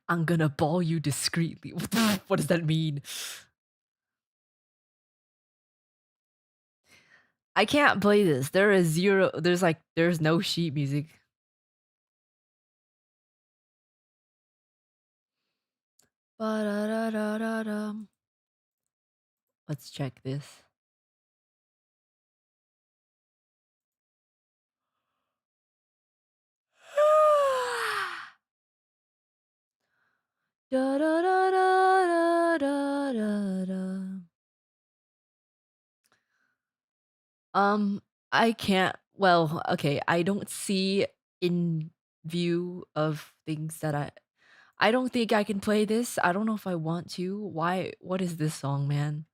I'm gonna ball you discreetly. What does that mean? I can't play this. There's no sheet music. Ba-da-da-da-da-dum. Let's check this. Da-da-da-da-da-da-da. Um, I can't. Well, okay, I don't see in view of things that I don't think I can play this. I don't know if I want to. Why? What is this song, man?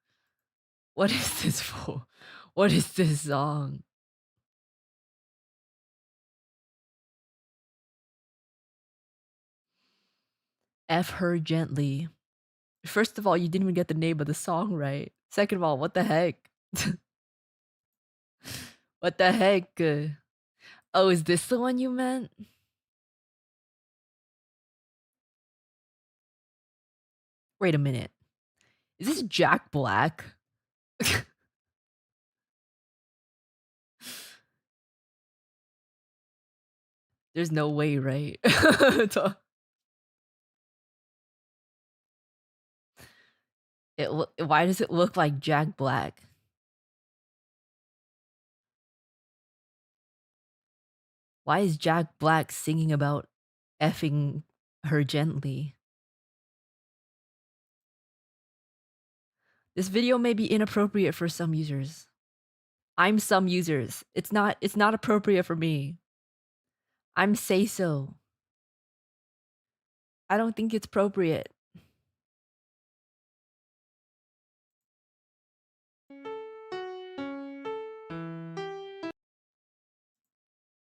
What is this for? What is this song? F her gently. First of all, you didn't even get the name of the song right. Second of all, what the heck? What the heck? Oh, is this the one you meant? Wait a minute. Is this Jack Black? There's no way, right? Why does it look like Jack Black? Why is Jack Black singing about effing her gently? This video may be inappropriate for some users. I'm some users. It's not appropriate for me. I'm say so. I don't think it's appropriate.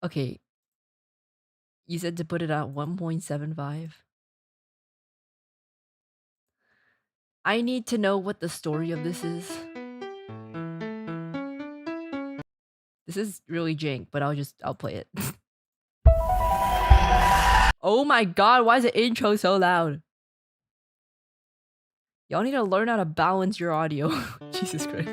Okay, you said to put it at 1.75. I need to know what the story of this is. This is really jank, but I'll play it. Oh my god, why is the intro so loud? Y'all need to learn how to balance your audio. Jesus Christ.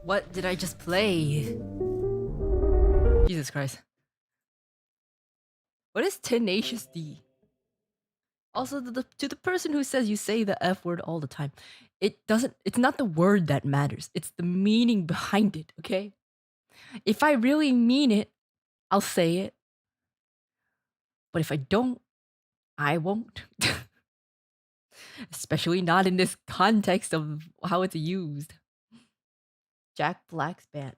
What did I just play? Jesus Christ. What is Tenacious D? Also, to the person who says you say the F word all the time, it's not the word that matters. It's the meaning behind it, okay? If I really mean it, I'll say it. But if I don't, I won't. Especially not in this context of how it's used. Jack Black's band.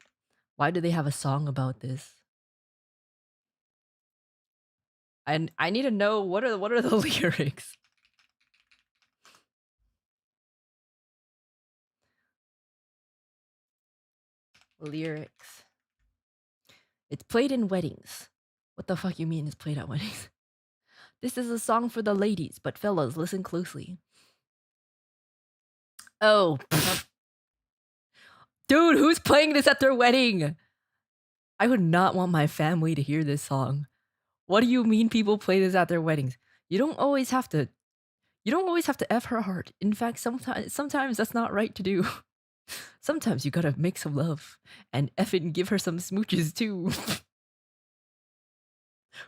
Why do they have a song about this? And I need to know what are the lyrics? Lyrics. It's played in weddings. What the fuck you mean it's played at weddings? This is a song for the ladies, but fellas, listen closely. Oh, dude, who's playing this at their wedding? I would not want my family to hear this song. What do you mean people play this at their weddings? You don't always have to you don't always have to F her heart. In fact, sometimes that's not right to do. Sometimes you gotta make some love and effing give her some smooches too.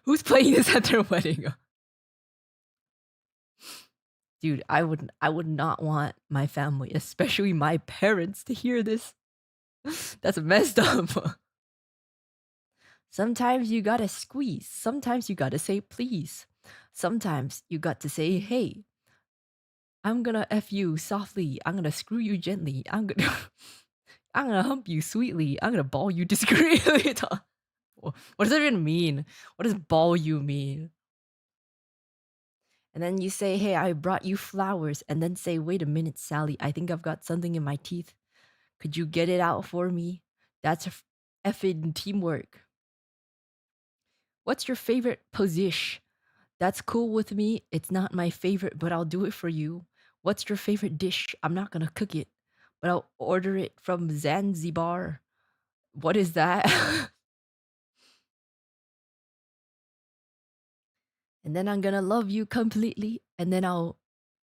Who's playing this at their wedding? Dude, I would not want my family, especially my parents, to hear this. That's messed up. Sometimes you gotta squeeze. Sometimes you gotta say please. Sometimes you got to say, hey, I'm gonna F you softly. I'm gonna screw you gently. I'm gonna hump you sweetly. I'm gonna ball you discreetly. What does that even mean? What does ball you mean? And then you say, hey, I brought you flowers. And then say, wait a minute, Sally. I think I've got something in my teeth. Could you get it out for me? That's effing teamwork. What's your favorite position? That's cool with me. It's not my favorite, but I'll do it for you. What's your favorite dish? I'm not gonna cook it, but I'll order it from Zanzibar. What is that? And then I'm gonna love you completely, and then I'll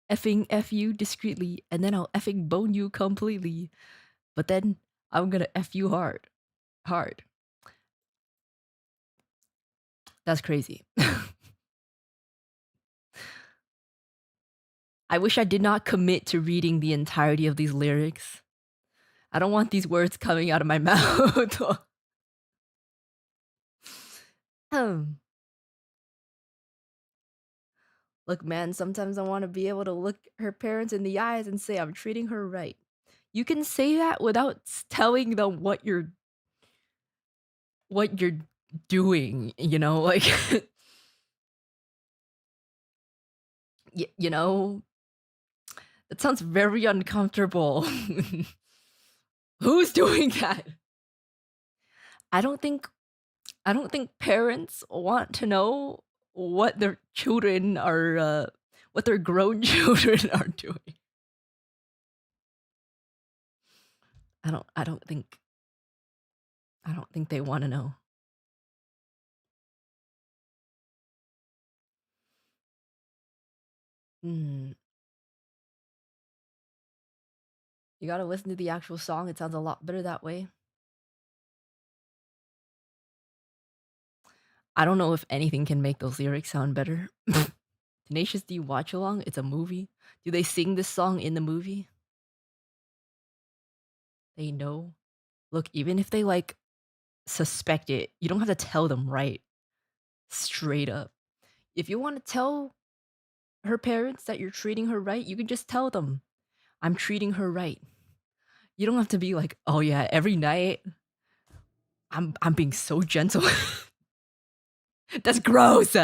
effing F you discreetly, and then I'll effing bone you completely. But then I'm gonna F you hard. Hard. That's crazy. I wish I did not commit to reading the entirety of these lyrics. I don't want these words coming out of my mouth. um, Look, man, sometimes I want to be able to look her parents in the eyes and say, I'm treating her right. You can say that without telling them what you're doing, like you know, that sounds very uncomfortable. Who's doing that? I don't think I don't think parents want to know what their children are what their grown children are doing. I don't think they want to know. Hmm. You got to listen to the actual song. It sounds a lot better that way. I don't know if anything can make those lyrics sound better. Tenacious D Watch Along, it's a movie. Do they sing this song in the movie? They know. Look, even if they like suspect it, you don't have to tell them right straight up. If you want to tell her parents that you're treating her right, you can just tell them, I'm treating her right. You don't have to be like, oh yeah, every night I'm being so gentle. That's gross.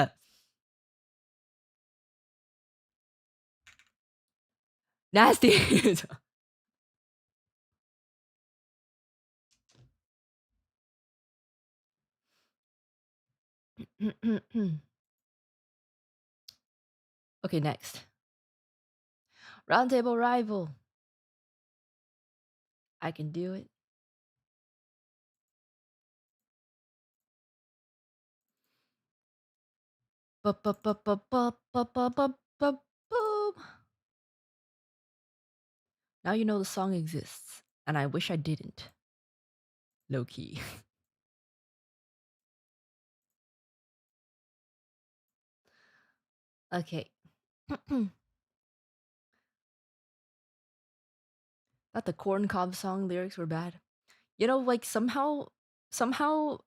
Nasty. Okay, next. Roundtable rival. I can do it. Boom. Now you know the song exists, and I wish I didn't. Low key. Okay. Thought the corn cob song lyrics were bad. Like somehow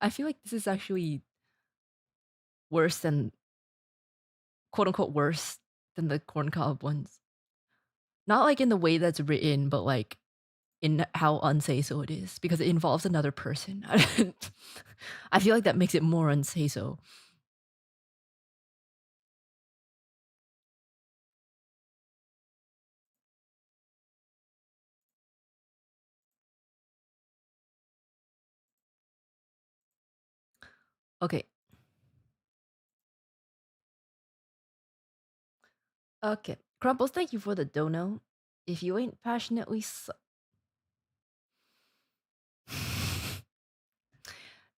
I feel like this is actually worse than quote unquote worse than the corn cob ones. Not like in the way that's written, but like in how unsay so it is because it involves another person. I feel like that makes it more unsay so. Okay. Okay. Crumples, thank you for the dono. If you ain't passionately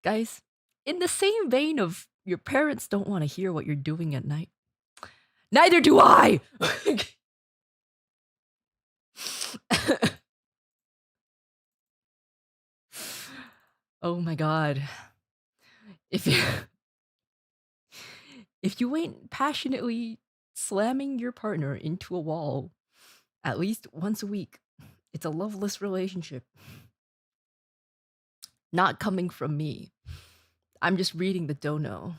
guys, in the same vein of your parents don't want to hear what you're doing at night. Neither do I. Oh my god. If you if you ain't passionately slamming your partner into a wall at least once a week, it's a loveless relationship. Not coming from me. I'm just reading the dono.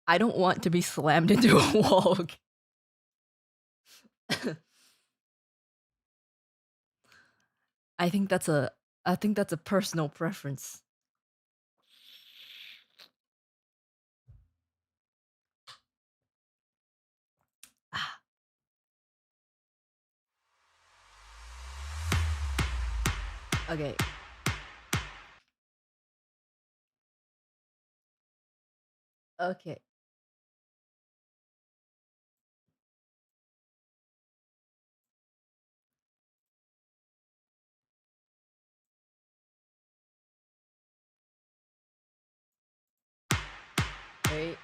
I don't want to be slammed into a wall. I think that's a personal preference. Okay. Okay. Wait.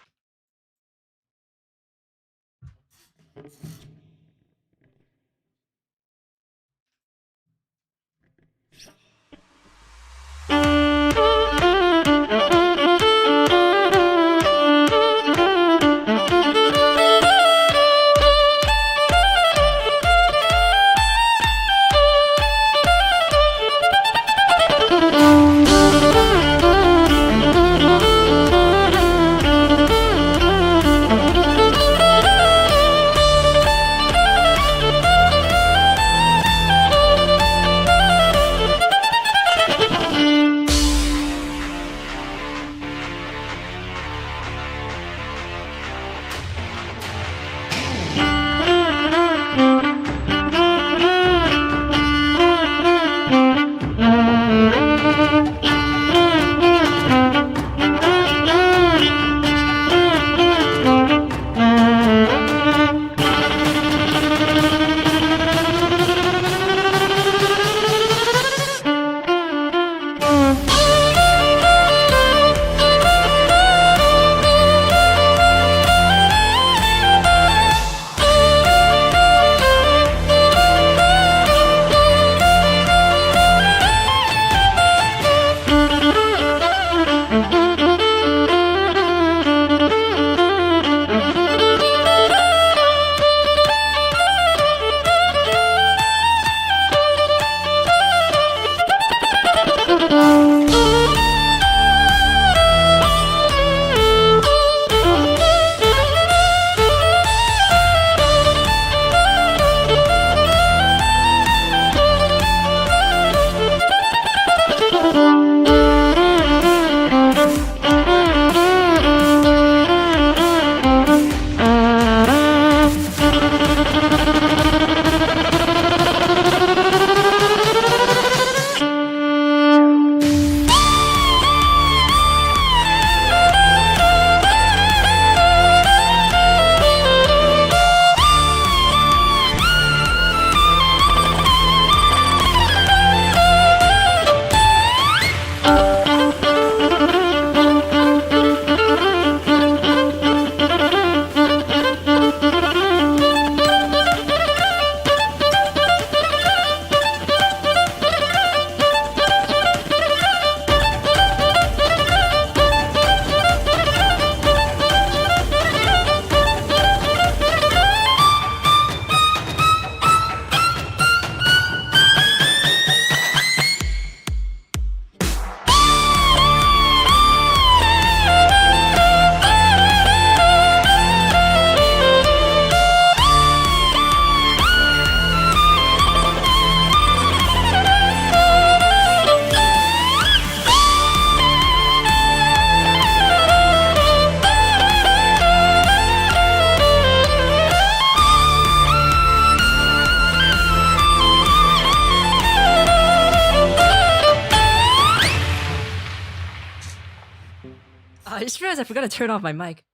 I just realized I forgot to turn off my mic.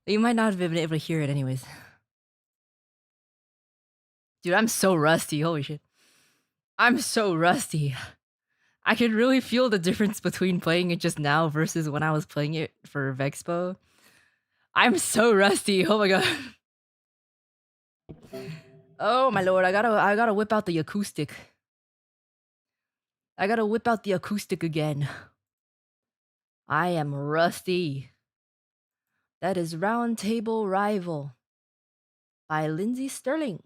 You might not have been able to hear it anyways. Dude, I'm so rusty. Holy shit. I'm so rusty. I can really feel the difference between playing it just now versus when I was playing it for Vexpo. I'm so rusty. Oh my god. Oh my lord, I gotta whip out the acoustic. I gotta whip out the acoustic again. I am rusty. That is Round Table Rival by Lindsay Sterling.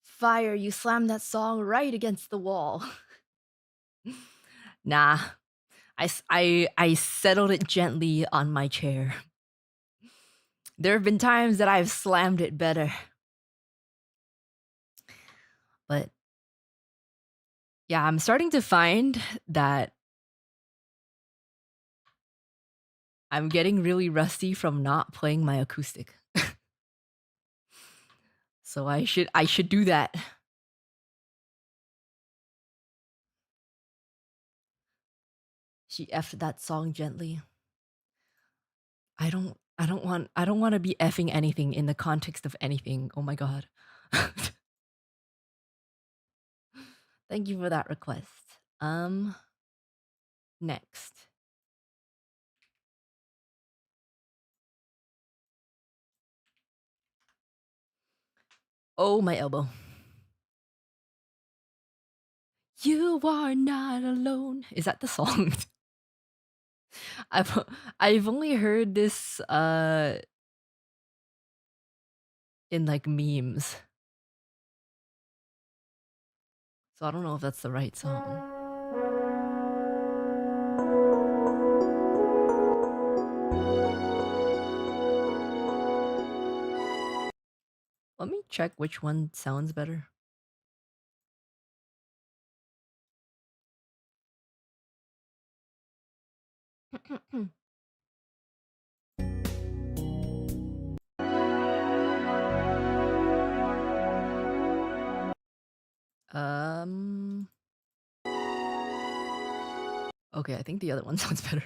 Fire, you slammed that song right against the wall. Nah, I settled it gently on my chair. There have been times that I've slammed it better. But yeah, I'm starting to find that I'm getting really rusty from not playing my acoustic. So I should do that. She effed that song gently. I don't want to be effing anything in the context of anything. Oh my god. Thank you for that request. Next. Oh, my elbow. You are not alone. Is that the song? I've I've only heard this in like memes. So I don't know if that's the right song. Let me check which one sounds better. um Okay, I think the other one sounds better.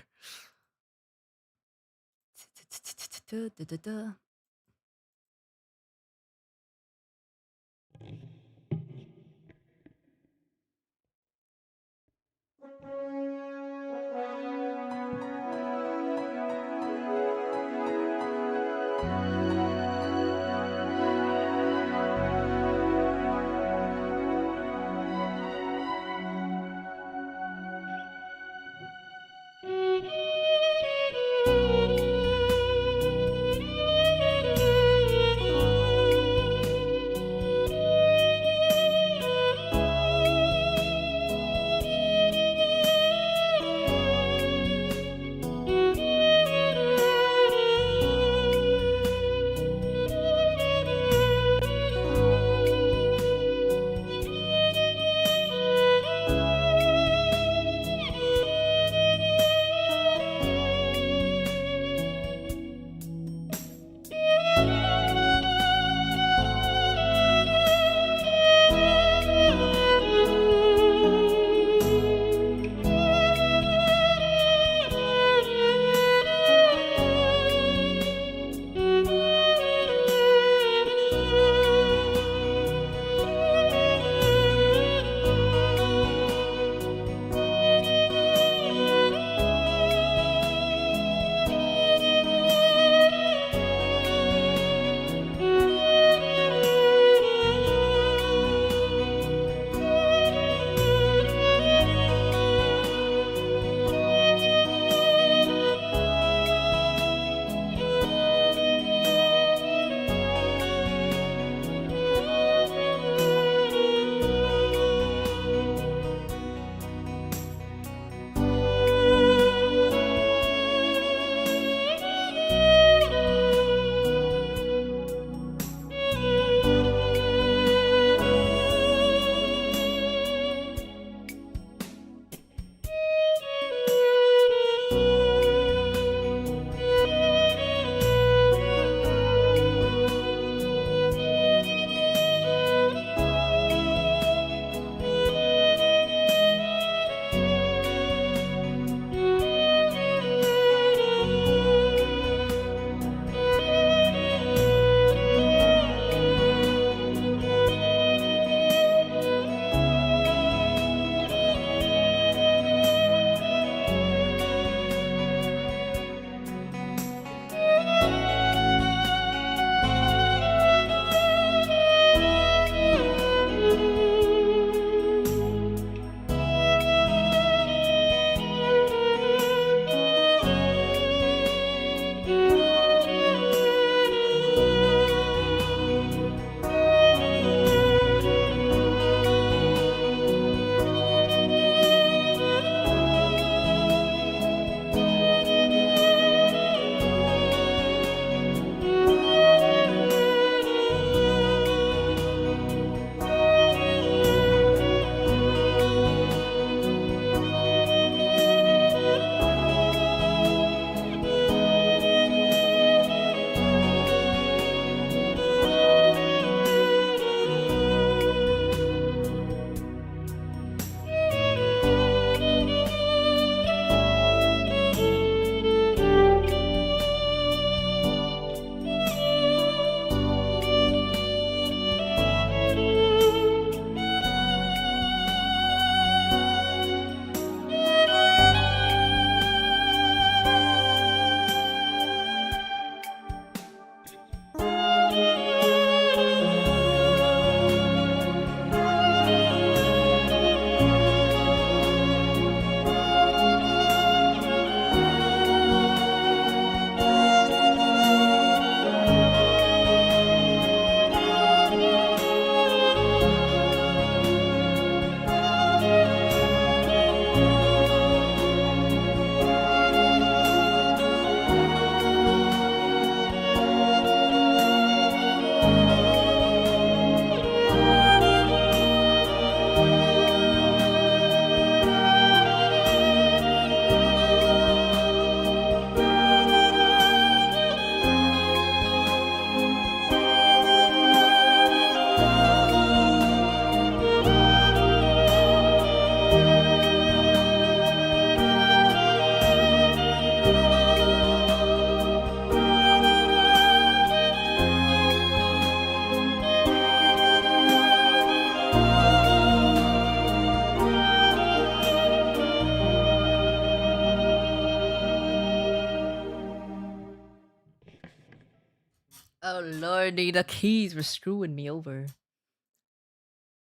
Oh lordy, the keys were screwing me over.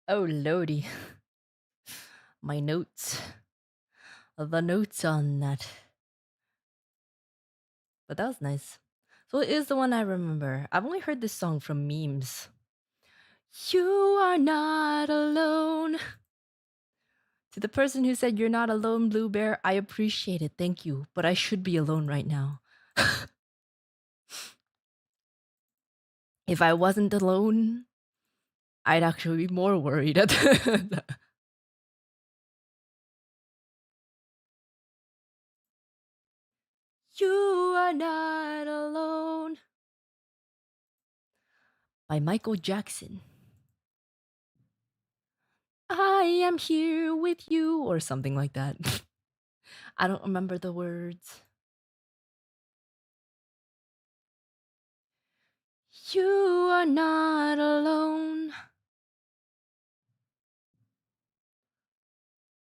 Oh lordy. My notes. The notes on that. But that was nice. So it is the one I remember. I've only heard this song from memes. You are not alone. To the person who said you're not alone, Blue Bear, I appreciate it. Thank you. But I should be alone right now. If I wasn't alone, I'd actually be more worried. You are not alone. By Michael Jackson. I am here with you, or something like that. I don't remember the words. You are not alone.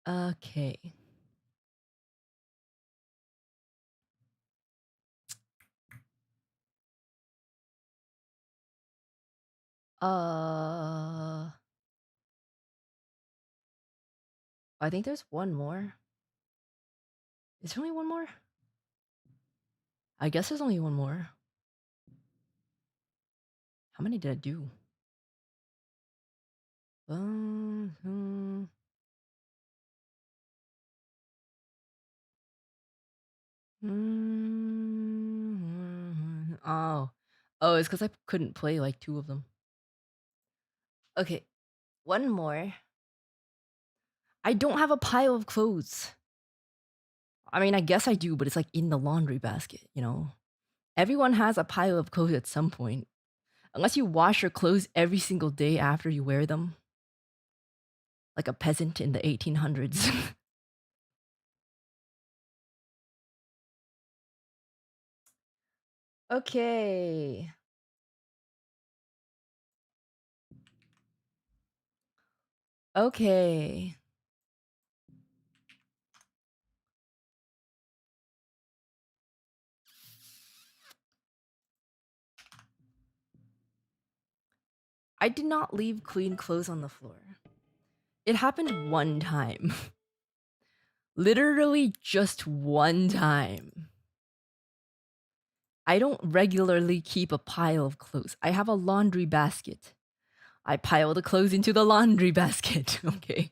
Okay. I think there's one more. Is there only one more? I guess there's only one more. How many did I do? Oh. Oh, it's because I couldn't play like two of them. Okay. One more. I don't have a pile of clothes. I mean, I guess I do, but it's like in the laundry basket, you know? Everyone has a pile of clothes at some point. Unless you wash your clothes every single day after you wear them. Like a peasant in the 1800s. Okay. Okay. I did not leave clean clothes on the floor. It happened one time. Literally just one time. I don't regularly keep a pile of clothes. I have a laundry basket. I pile the clothes into the laundry basket. Okay.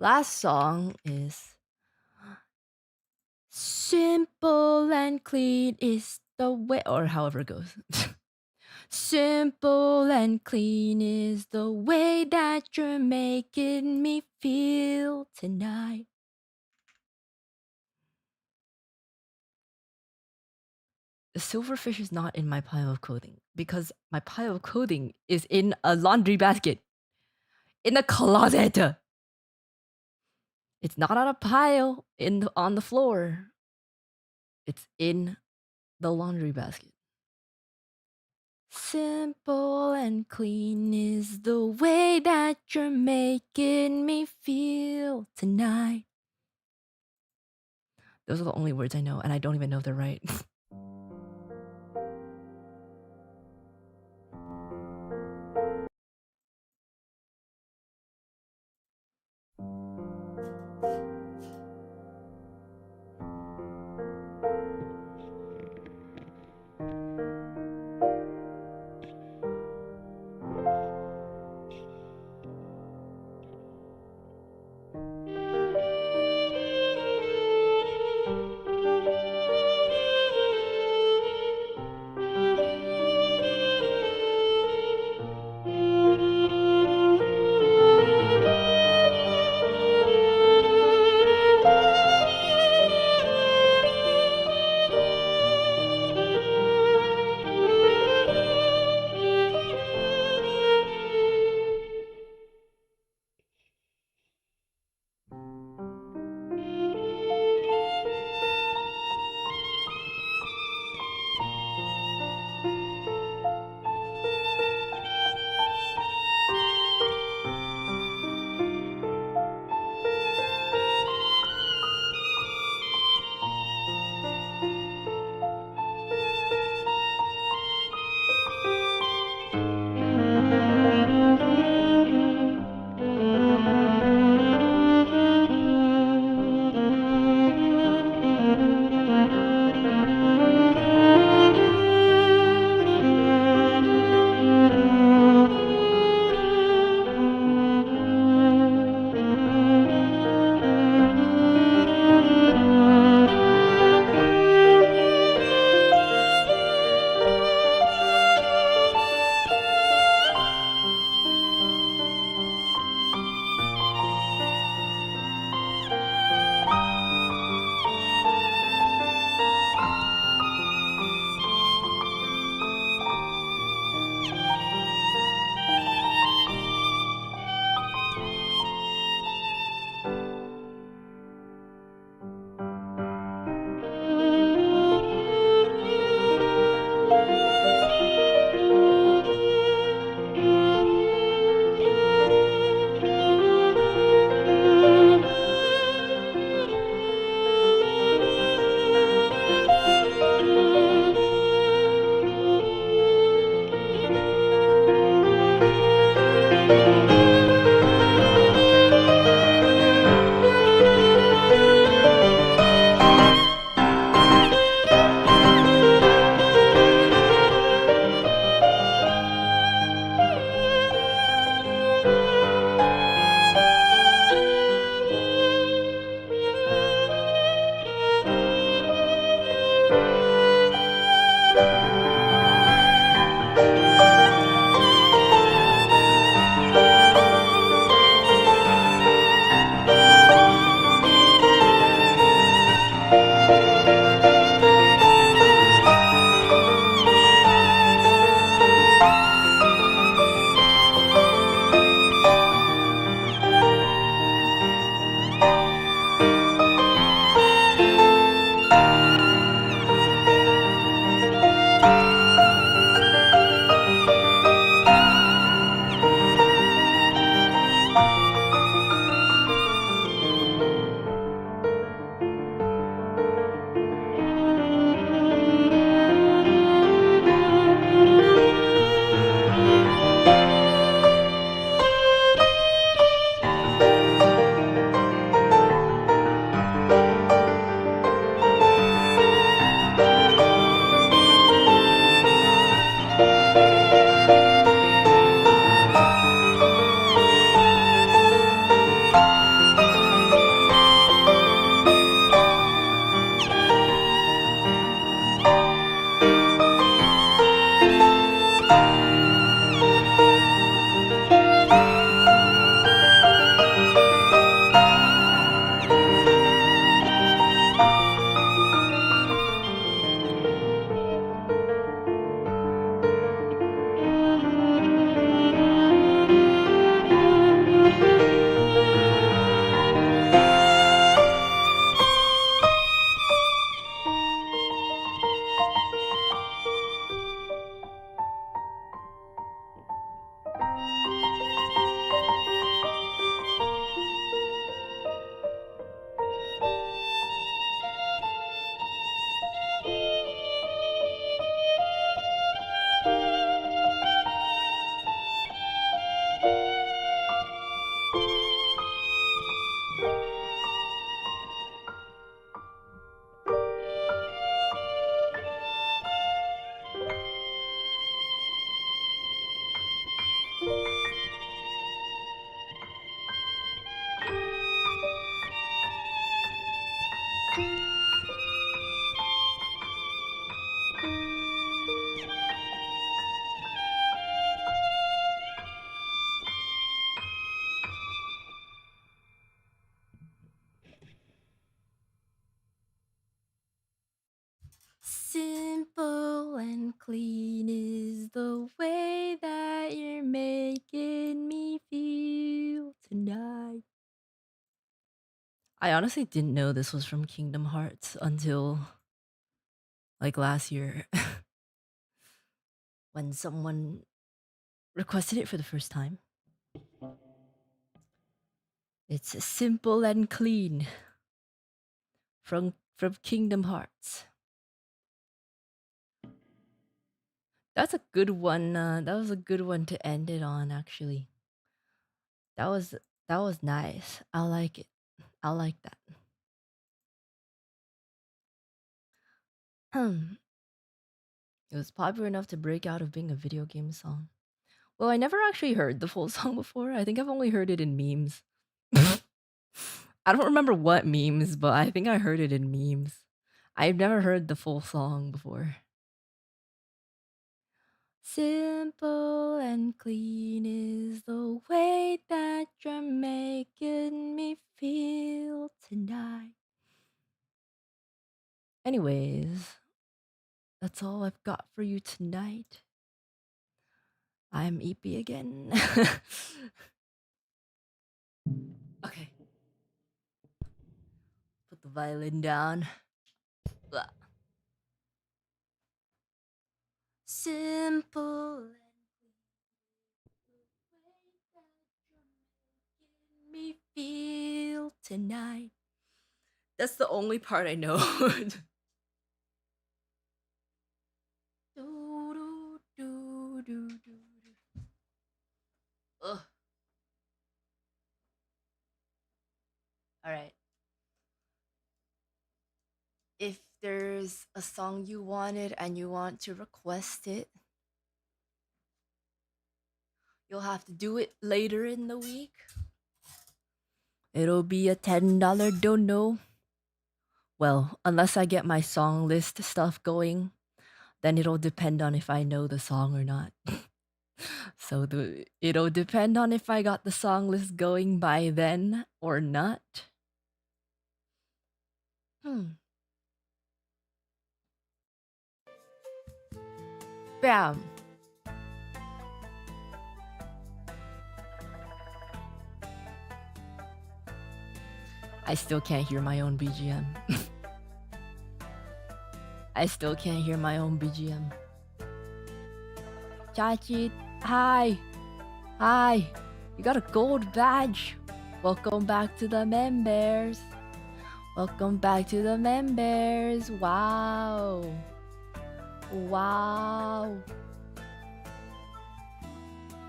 Last song is Simple and Clean is the way, or however it goes. Simple and clean is the way that you're making me feel tonight. The silverfish is not in my pile of clothing because my pile of clothing is in a laundry basket in a closet. It's not on a pile on the floor. It's in the laundry basket. Simple and clean is the way that you're making me feel tonight. Those are the only words I know, and I don't even know if they're right. I honestly didn't know this was from Kingdom Hearts until like last year when someone requested it for the first time. It's simple and clean from Kingdom Hearts. That's a good one. That was a good one to end it on. Actually, that was that was nice. I like it. I like that. Hmm. It was popular enough to break out of being a video game song. Well, I never actually heard the full song before. I think I've only heard it in memes. I don't remember what memes, but I think I heard it in memes. I've never heard the full song before. Simple and clean is the way that you're making me feel tonight. Anyways, that's all I've got for you tonight. I'm EP again. Okay. Put the violin down. Blah. Simple and me feel tonight. That's the only part I know. Do, do, do, do, do. Ugh. All right. If there's a song you wanted and you want to request it, you'll have to do it later in the week. It'll be a $10 dono. Well, unless I get my song list stuff going, then it'll depend on if I know the song or not. So it'll depend on if I got the song list going by then or not. Bam. I still can't hear my own BGM. I still can't hear my own BGM. Chachi, hi. Hi. You got a gold badge. Welcome back to the members. Welcome back to the members. Wow. Wow.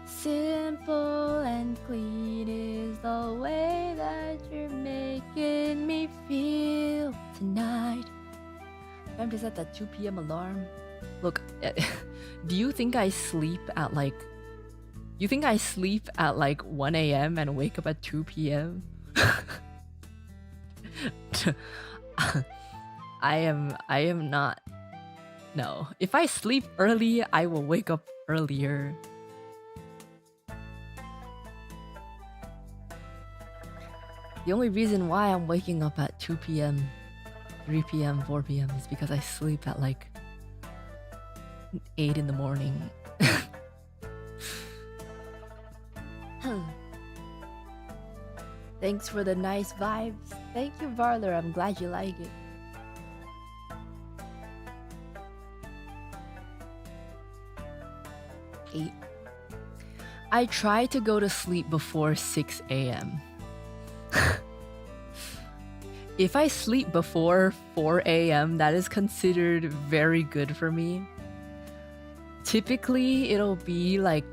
Simple and clean is the way that you're making me feel tonight. Time to set that 2 p.m. alarm. Look, do you think I sleep at like... You think I sleep at like 1 a.m. and wake up at 2 p.m.? I am not. No. If I sleep early, I will wake up earlier. The only reason why I'm waking up at 2 p.m., 3 p.m., 4 p.m. is because I sleep at like 8 in the morning. Thanks for the nice vibes. Thank you, Varler. I'm glad you like it. Eight. I try to go to sleep before 6 a.m. If I sleep before 4 a.m., that is considered very good for me. Typically, it'll be like...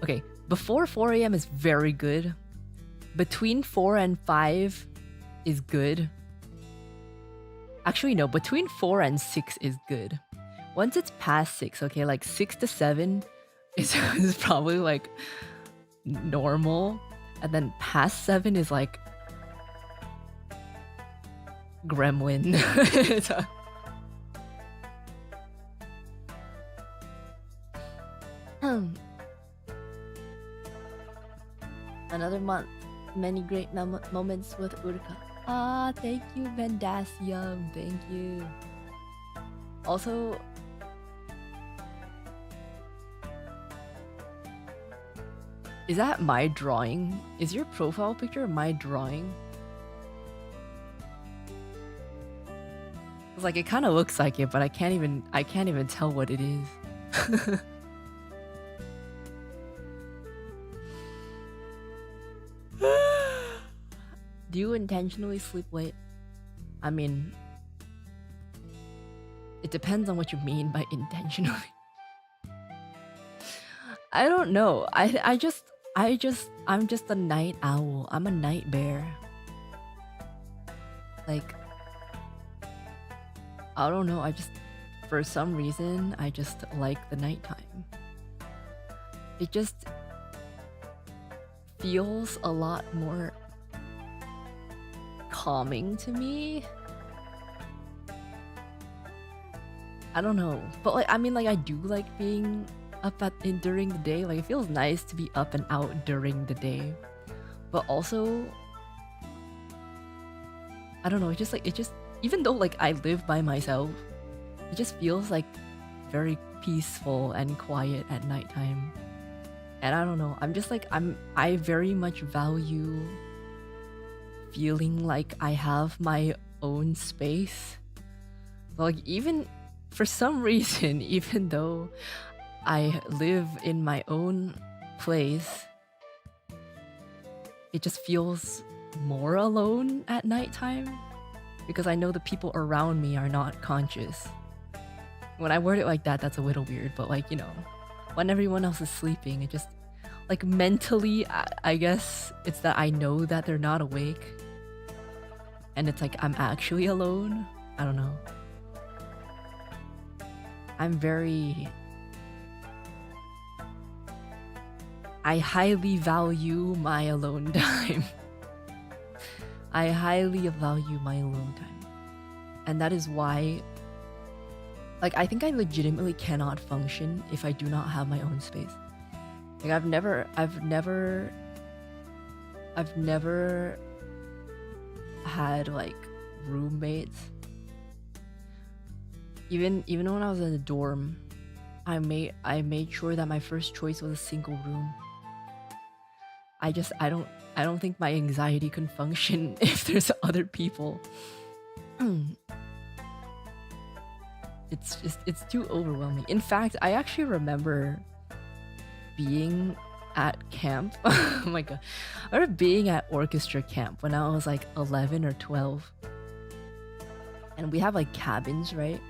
Okay, before 4 a.m. is very good. Between 4 and 5 is good. Actually, no, between 4 and 6 is good. Once it's past 6, okay, like 6 to 7 is probably like normal. And then past 7 is like gremlin. Another month. Many great moments with Uruka. Ah, thank you, Vendasium. Thank you. Also, Is that my drawing? Is your profile picture my drawing? It's like it kind of looks like it, but I can't even tell what it is. Do you intentionally sleep late? I mean, it depends on what you mean by intentionally. I don't know. I'm just a night owl. I'm a night bear. Like, I don't know. For some reason, I just like the nighttime. It just feels a lot more calming to me. I don't know, but like, I mean, like, I do like being up during the day. Like, it feels nice to be up and out during the day, but also, I don't know. It just even though like I live by myself, it just feels like very peaceful and quiet at nighttime. And I don't know. I'm just like I very much value feeling like I have my own space. Like, even for some reason, even though I live in my own place, it just feels more alone at nighttime because I know the people around me are not conscious. When I word it like that, that's a little weird, but like, you know, when everyone else is sleeping, it just, like, mentally, I guess it's that I know that they're not awake. And it's like I'm actually alone. I don't know. I highly value my alone time. I highly value my alone time. And that is why, like, I think I legitimately cannot function if I do not have my own space. Like, I've never had like roommates. Even when I was in a dorm, I made sure that my first choice was a single room. I don't think my anxiety can function if there's other people. It's too overwhelming. In fact, I actually remember being at camp. Oh my god. I remember being at orchestra camp when I was like 11 or 12. And we have like cabins, right?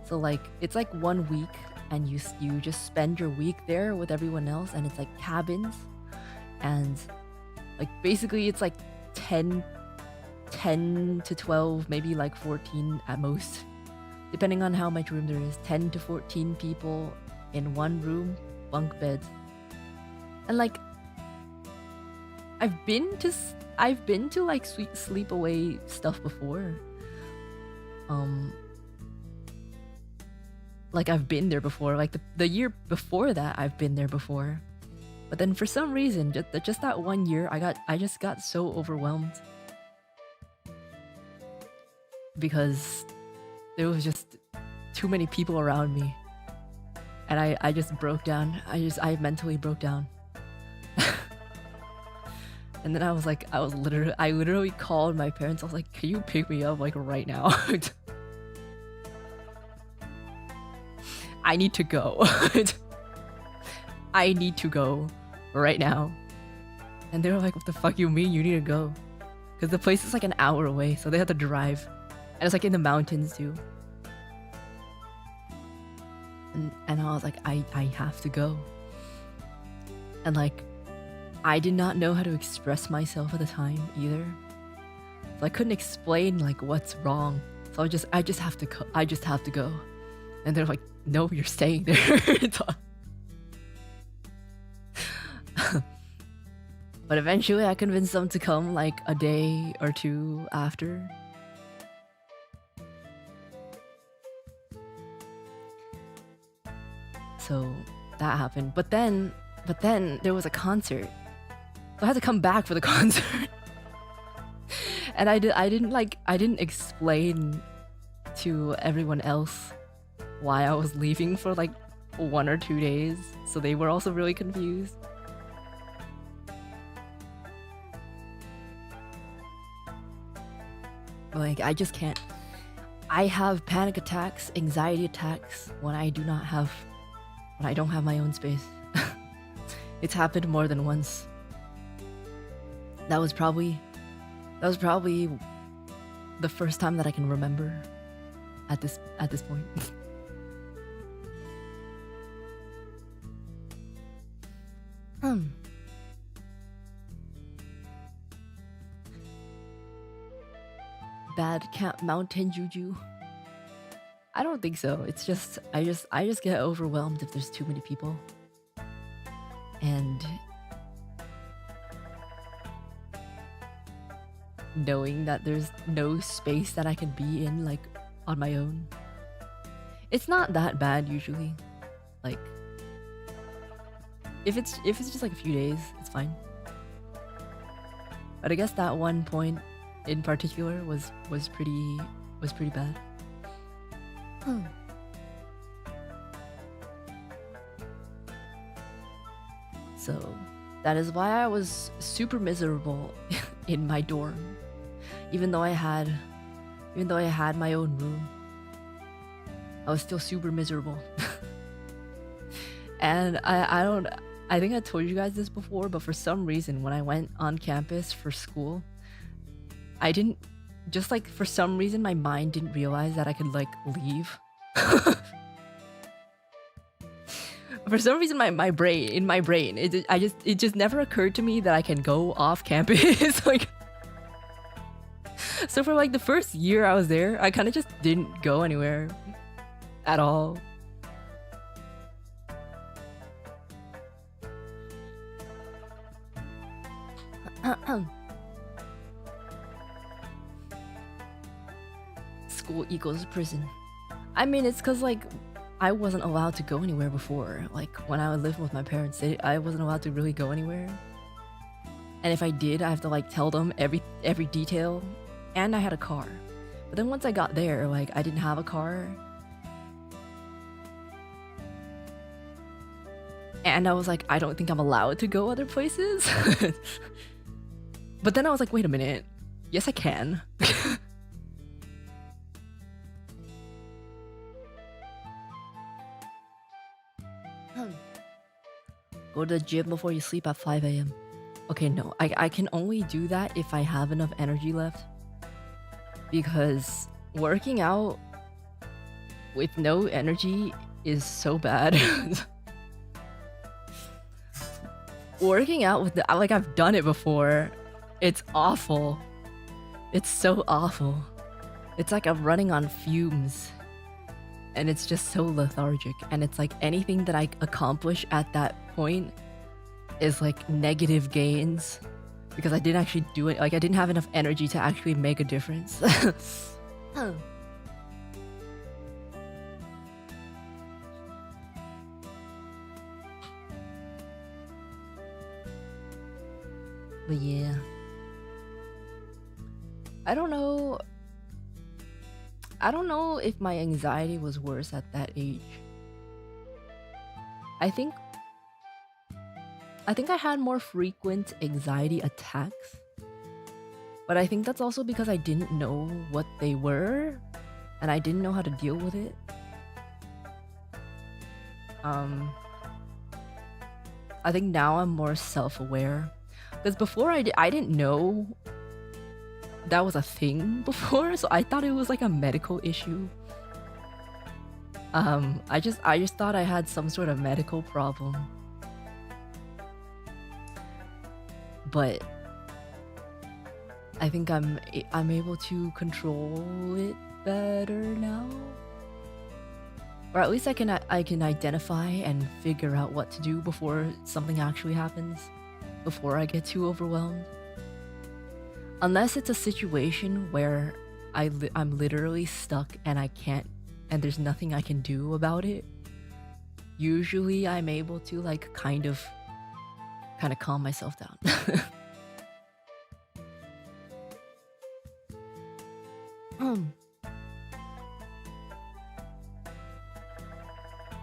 So like it's like 1 week and you just spend your week there with everyone else, and it's like cabins, and like basically it's like 10 to 12, maybe like 14 at most, depending on how much room there is. 10 to 14 people in one room, bunk beds. And like I've been to like sleepaway stuff before. Like I've been there before. Like the year before that, I've been there before. But then for some reason, just that 1 year, I just got so overwhelmed because there was just too many people around me, and I just broke down. I mentally broke down. And then I literally called my parents. I was like, "Can you pick me up like right now? I need to go. I need to go right now." And they were like, "What the fuck you mean you need to go?" Because the place is like an hour away, so they had to drive. And it's like in the mountains too. And I was like, I have to go. And like, I did not know how to express myself at the time either. So I couldn't explain like what's wrong. So I just have to go. And they're like, "No, you're staying there." But eventually I convinced them to come like a day or two after. So that happened. But then there was a concert. So I had to come back for the concert. And I didn't explain to everyone else why I was leaving for like 1 or 2 days. So they were also really confused. Like, I just can't. I have panic attacks, anxiety attacks when I don't have my own space. It's happened more than once. That was probably the first time that I can remember at this point. Bad Camp Mountain Juju. I don't think so. It's just I just get overwhelmed if there's too many people. And knowing that there's no space that I can be in, like, on my own. It's not that bad usually. Like, if it's just like a few days, it's fine. But I guess that one point in particular was pretty bad. So that is why I was super miserable in my dorm. Even though I had my own room, I was still super miserable. And I think I told you guys this before, but for some reason when I went on campus for school, I didn't, just like for some reason my mind didn't realize that I could like leave. For some reason my brain, it just never occurred to me that I can go off campus. Like, so for like the first year I was there, I kind of just didn't go anywhere at all. School equals prison. I mean, it's because like I wasn't allowed to go anywhere before. Like when I was living with my parents, I wasn't allowed to really go anywhere. And if I did, I have to like tell them every detail. And I had a car. But then once I got there, like I didn't have a car. And I was like, I don't think I'm allowed to go other places. But then I was like, wait a minute. Yes, I can. Go to the gym before you sleep at 5 a.m. Okay, no. I can only do that if I have enough energy left. Because working out with no energy is so bad. Working out with like I've done it before. It's awful. It's so awful. It's like I'm running on fumes. And it's just so lethargic. And it's like anything that I accomplish at that point is like negative gains. Because I didn't actually do it. Like I didn't have enough energy to actually make a difference. But yeah. I don't know if my anxiety was worse at that age. I think I had more frequent anxiety attacks. But I think that's also because I didn't know what they were and I didn't know how to deal with it. I think now I'm more self-aware. Because before I didn't know that was a thing before, so I thought it was like a medical issue. I just thought I had some sort of medical problem. But I think I'm able to control it better now. Or at least I can identify and figure out what to do before something actually happens, before I get too overwhelmed. Unless it's a situation where I'm literally stuck and I can't, and there's nothing I can do about it. Usually I'm able to like kind of calm myself down.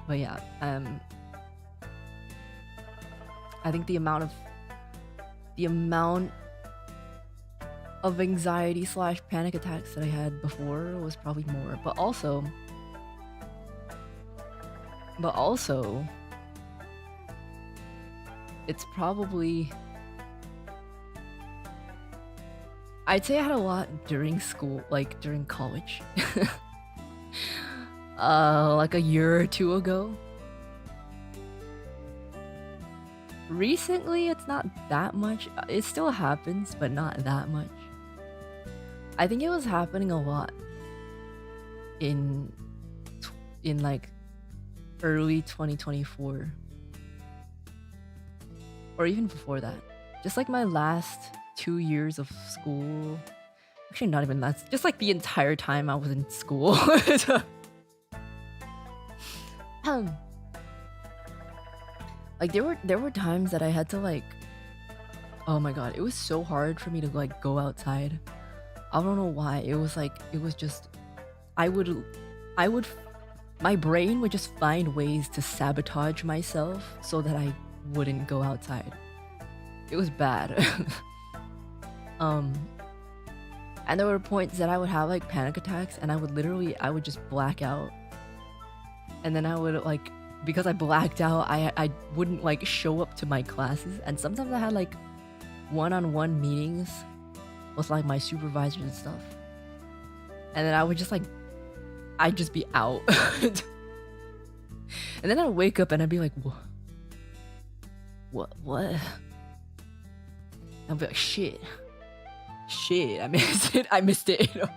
But yeah, I think the amount of anxiety slash panic attacks that I had before was probably more. But also, it's probably, I'd say I had a lot during school, like during college. Like a year or two ago. Recently, it's not that much. It still happens, but not that much. I think it was happening a lot in like early 2024, or even before that. Just like my last 2 years of school. Actually, not even that. Just like the entire time I was in school. Like there were times that I had to like, oh my god, it was so hard for me to like go outside. I don't know why. It was just I would my brain would just find ways to sabotage myself so that I wouldn't go outside. It was bad. And there were points that I would have like panic attacks and I would just black out. And then I would like, because I blacked out, I wouldn't like show up to my classes. And sometimes I had like one-on-one meetings with like my supervisors and stuff. And then I would just like, I'd just be out. And then I'd wake up and I'd be like, what? I'd be like, shit, I missed it, you know?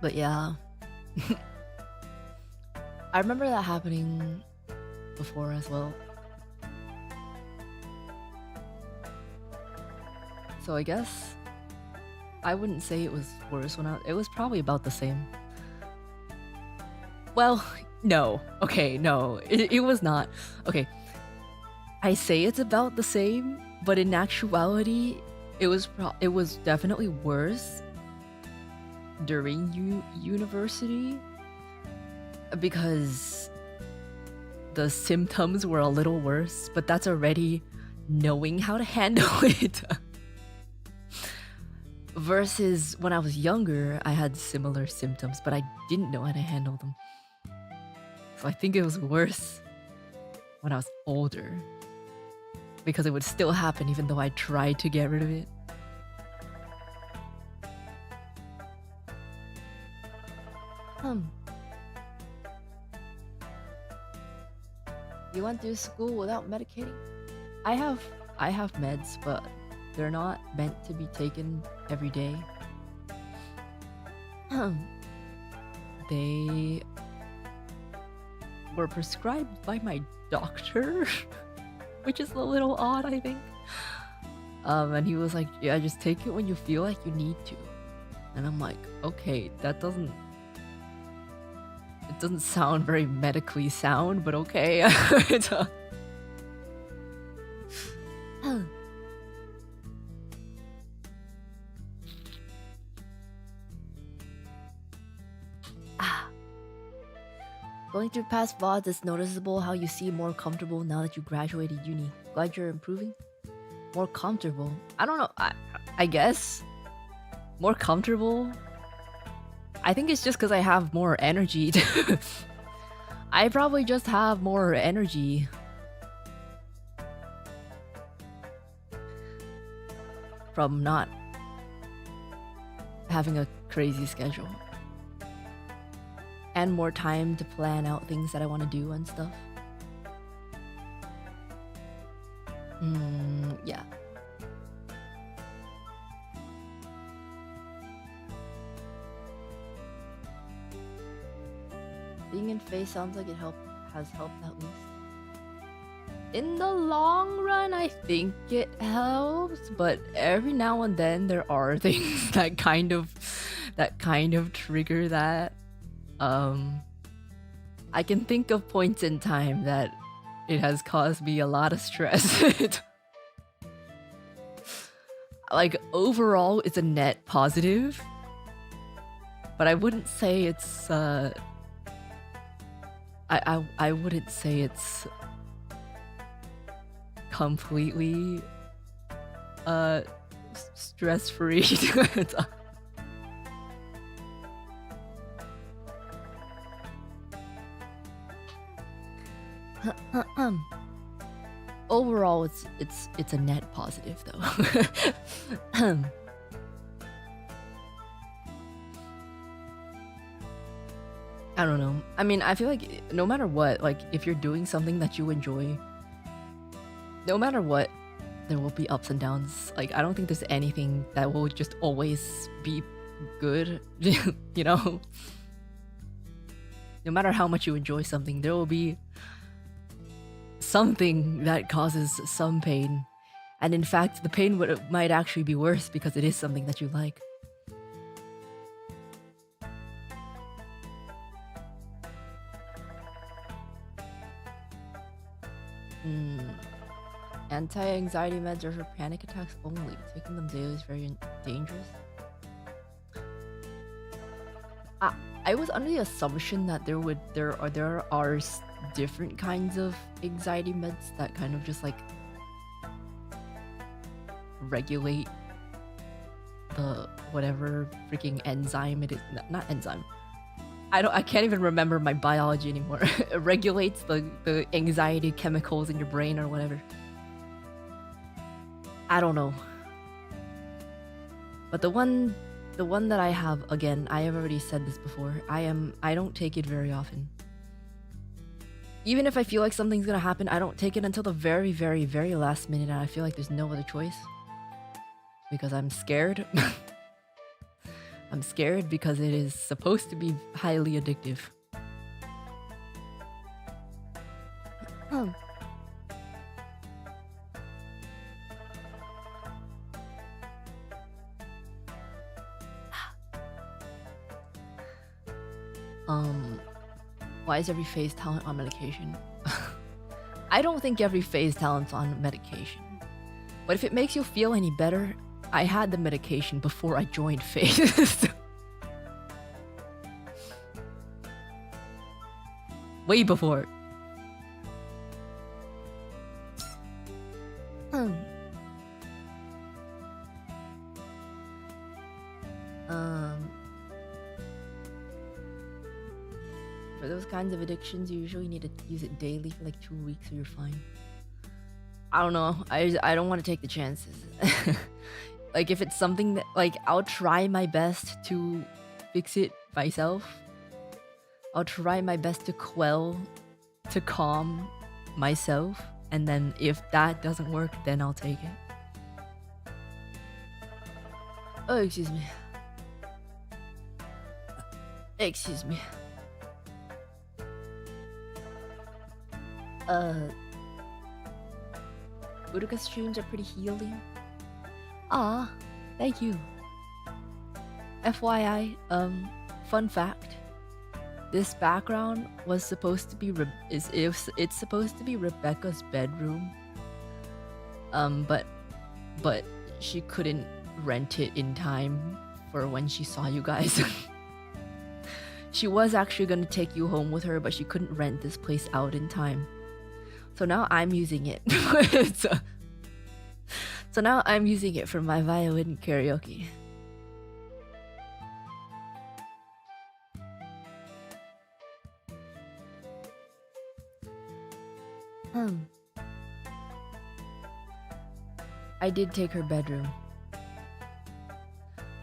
But yeah. I remember that happening before as well. So I guess I wouldn't say it was worse it was probably about the same. Well, no. Okay, no. It was not. Okay. I say it's about the same, but in actuality, it was definitely worse during university because the symptoms were a little worse, but that's already knowing how to handle it. Versus when I was younger, I had similar symptoms, but I didn't know how to handle them. So I think it was worse when I was older because it would still happen even though I tried to get rid of it. You went through school without medicating? I have meds, but they're not meant to be taken every day. They were prescribed by my doctor, which is a little odd, I think. And he was like, yeah, just take it when you feel like you need to. And I'm like, okay, it doesn't sound very medically sound, but okay. Going through past VODs, it's noticeable how you seem more comfortable now that you graduated uni. Glad you're improving. More comfortable. I don't know. I guess more comfortable. I think it's just because I have more energy. I probably just have more energy. From not having a crazy schedule. And more time to plan out things that I want to do and stuff. Yeah. Being in phase sounds like has helped at least. In the long run, I think it helps, but every now and then there are things that kind of trigger that. I can think of points in time that it has caused me a lot of stress. Like overall, it's a net positive, but I wouldn't say it's I wouldn't say it's completely stress free. Overall, it's a net positive though. I don't know. I mean, I feel like no matter what, like if you're doing something that you enjoy, no matter what, there will be ups and downs. Like I don't think there's anything that will just always be good, you know? No matter how much you enjoy something, there will be something that causes some pain. And in fact, the pain might actually be worse because it is something that you like. Anti-anxiety meds are for panic attacks only. Taking them daily is very dangerous. I was under the assumption that there are different kinds of anxiety meds that kind of just like regulate the whatever freaking enzyme it is. Not enzyme. I can't even remember my biology anymore. It regulates the anxiety chemicals in your brain or whatever. I don't know. But the one that I have, again, I have already said this before. I don't take it very often. Even if I feel like something's gonna happen, I don't take it until the very, very, very last minute, and I feel like there's no other choice. Because I'm scared. I'm scared because it is supposed to be highly addictive. Why is every phase talent on medication? I don't think every phase talent's on medication. But if it makes you feel any better, I had the medication before I joined phase. Way before. For those kinds of addictions, you usually need to use it daily for like 2 weeks or you're fine. I don't know. I don't want to take the chances. Like if it's something that like I'll try my best to fix it myself. I'll try my best to calm myself, and then if that doesn't work, then I'll take it. Oh, excuse me. Excuse me. Uruka streams are pretty healing. Ah, thank you. FYI, fun fact. This background was supposed to be it's supposed to be Rebecca's bedroom. But she couldn't rent it in time for when she saw you guys. She was actually gonna take you home with her, but she couldn't rent this place out in time. So now I'm using it. So now I'm using it for my violin karaoke. I did take her bedroom.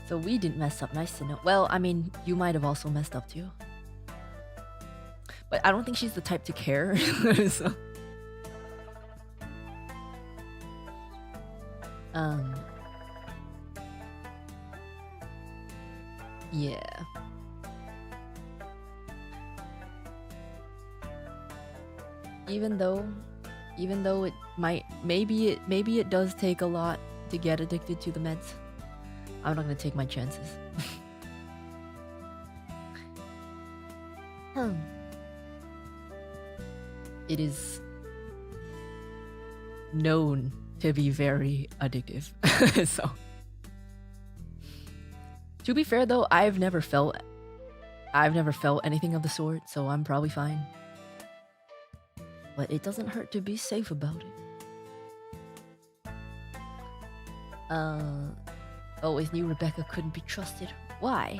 So we didn't mess up, nice to know. Well, I mean, you might have also messed up too. But I don't think she's the type to care. So. Yeah. Even though it might, maybe it does take a lot to get addicted to the meds. I'm not gonna take my chances. It is known to be very addictive. So, to be fair though, I've never felt I've never felt anything of the sort, so I'm probably fine. But it doesn't hurt to be safe about it. Always knew Rebecca couldn't be trusted. Why?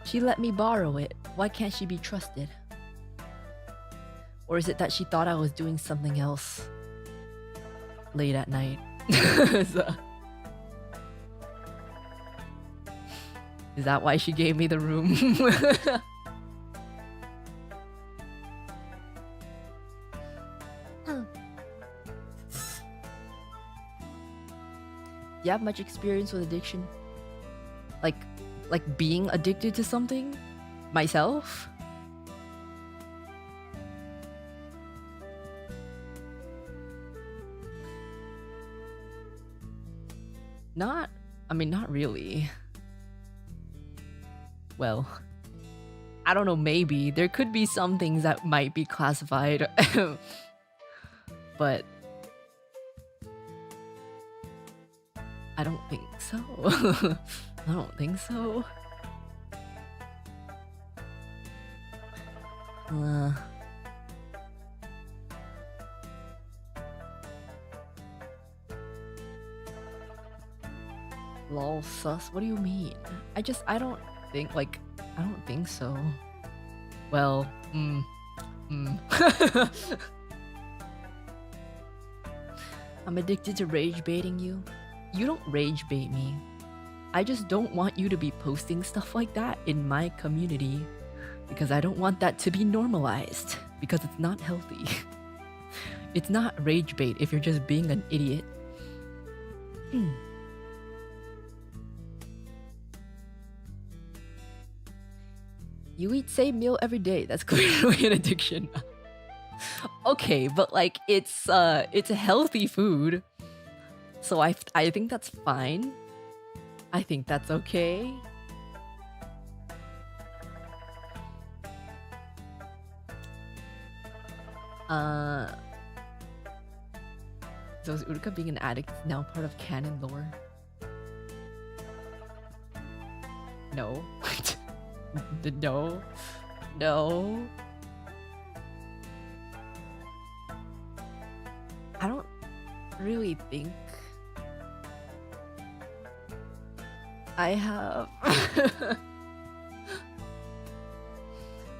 She let me borrow it. Why can't she be trusted? Or is it that she thought I was doing something else late at night? So, is that why she gave me the room? Do you have much experience with addiction? Like being addicted to something? Myself? Not really. Well, I don't know, maybe. There could be some things that might be classified. But I don't think so. I don't think so. Lol sus, what do you mean? I don't think so. Well, I'm addicted to rage baiting you. You don't rage bait me. I just don't want you to be posting stuff like that in my community because I don't want that to be normalized because it's not healthy. It's not rage bait if you're just being an idiot. You eat same meal every day. That's clearly an addiction. Okay, but like it's a healthy food. So I think that's fine. I think that's okay. So is Uruka being an addict now part of canon lore? No. No. I don't really think I have.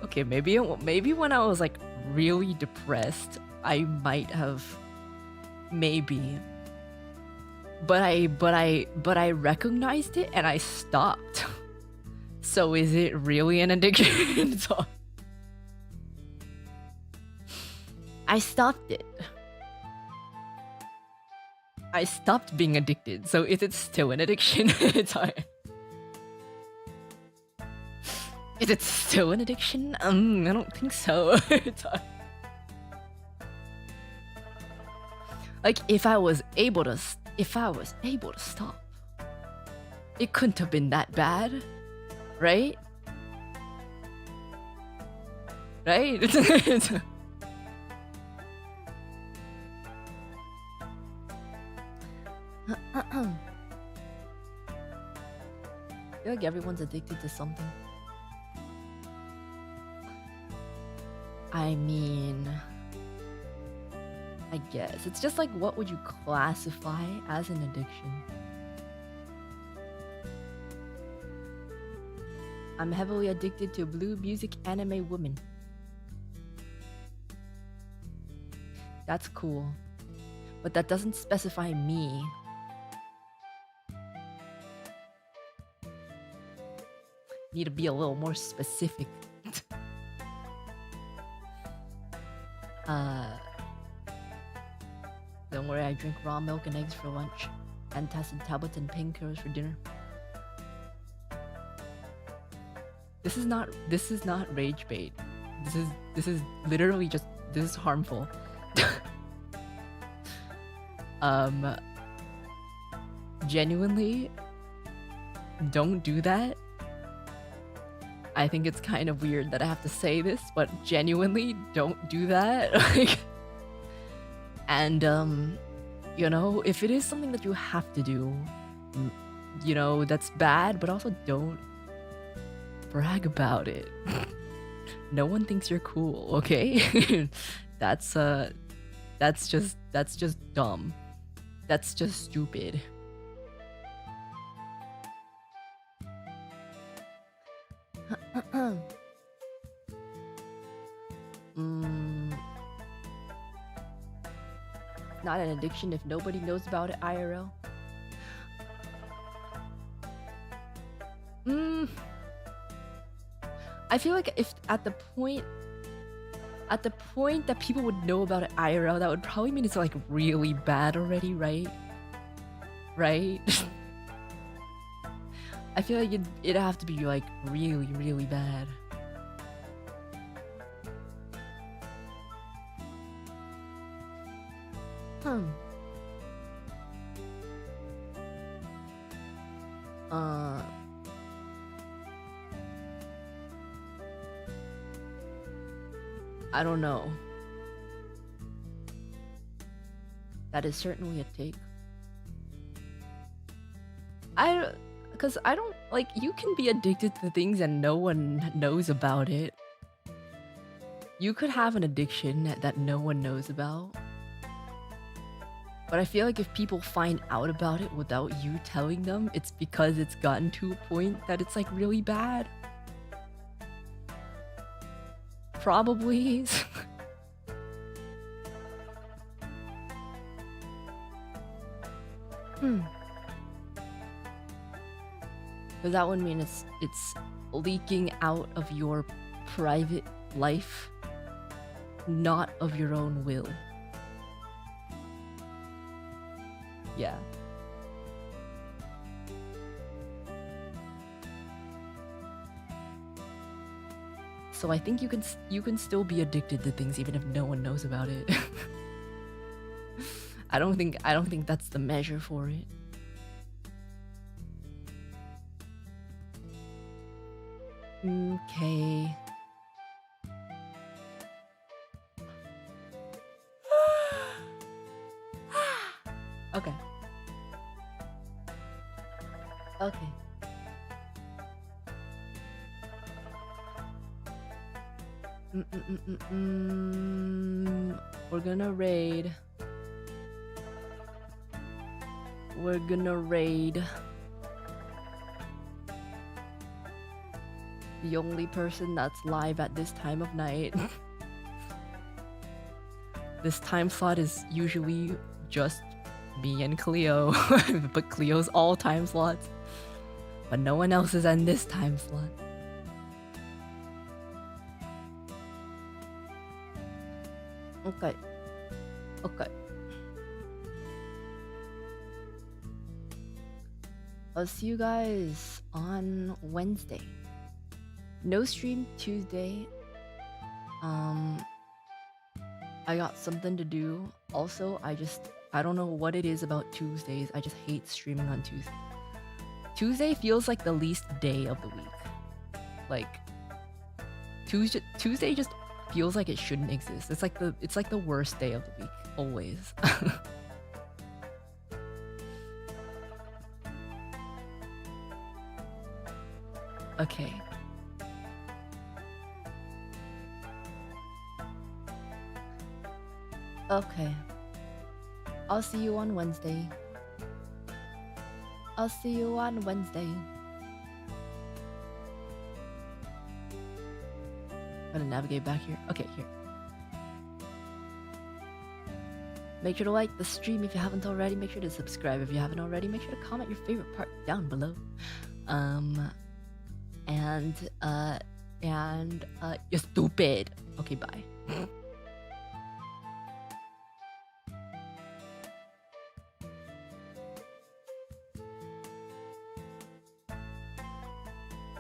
Okay, maybe when I was like really depressed, I might have, maybe. But I recognized it and I stopped. So is it really an addiction? So I stopped it. I stopped being addicted. So is it still an addiction? It's hard. Is it still an addiction? I don't think so. It's hard. Like if I was able to stop, it couldn't have been that bad, right? Right? I feel like everyone's addicted to something. I mean, I guess it's just like, what would you classify as an addiction? I'm heavily addicted to blue music anime women. That's cool, but that doesn't specify me. Need to be a little more specific. Don't worry, I drink raw milk and eggs for lunch. Antacid tablets and painkillers for dinner. This is not rage bait. This is literally just, this is harmful. Genuinely, don't do that. I think it's kind of weird that I have to say this, but genuinely don't do that. Like, and you know, if it is something that you have to do, you know, that's bad, but also don't brag about it. No one thinks you're cool, okay? That's just dumb. That's just stupid. Not an addiction if nobody knows about it IRL. I feel like if at the point that people would know about it IRL, that would probably mean it's like really bad already, right? Right? I feel like it'd have to be like really, really bad. I don't know. That is certainly a take. Because I don't, like, you can be addicted to things and no one knows about it. You could have an addiction that no one knows about. But I feel like if people find out about it without you telling them, it's because it's gotten to a point that it's like really bad. Probably. Does that would mean it's leaking out of your private life, not of your own will. Yeah. So I think you can still be addicted to things even if no one knows about it. I don't think that's the measure for it. Okay. Okay. Okay. We're gonna raid. We're gonna raid the only person that's live at this time of night. This time slot is usually just me and Cleo, but Cleo's all time slots. But no one else is in this time slot. Okay. Okay. I'll see you guys on Wednesday. No stream Tuesday. I got something to do. Also, I don't know what it is about Tuesdays. I just hate streaming on Tuesday. Tuesday feels like the least day of the week. Like Tuesday just feels like it shouldn't exist. It's like the worst day of the week, always. Okay. Okay. I'll see you on Wednesday. I'll see you on Wednesday. I'm gonna navigate back here. Okay, here. Make sure to like the stream if you haven't already. Make sure to subscribe if you haven't already. Make sure to comment your favorite part down below. And you're stupid. Okay, bye.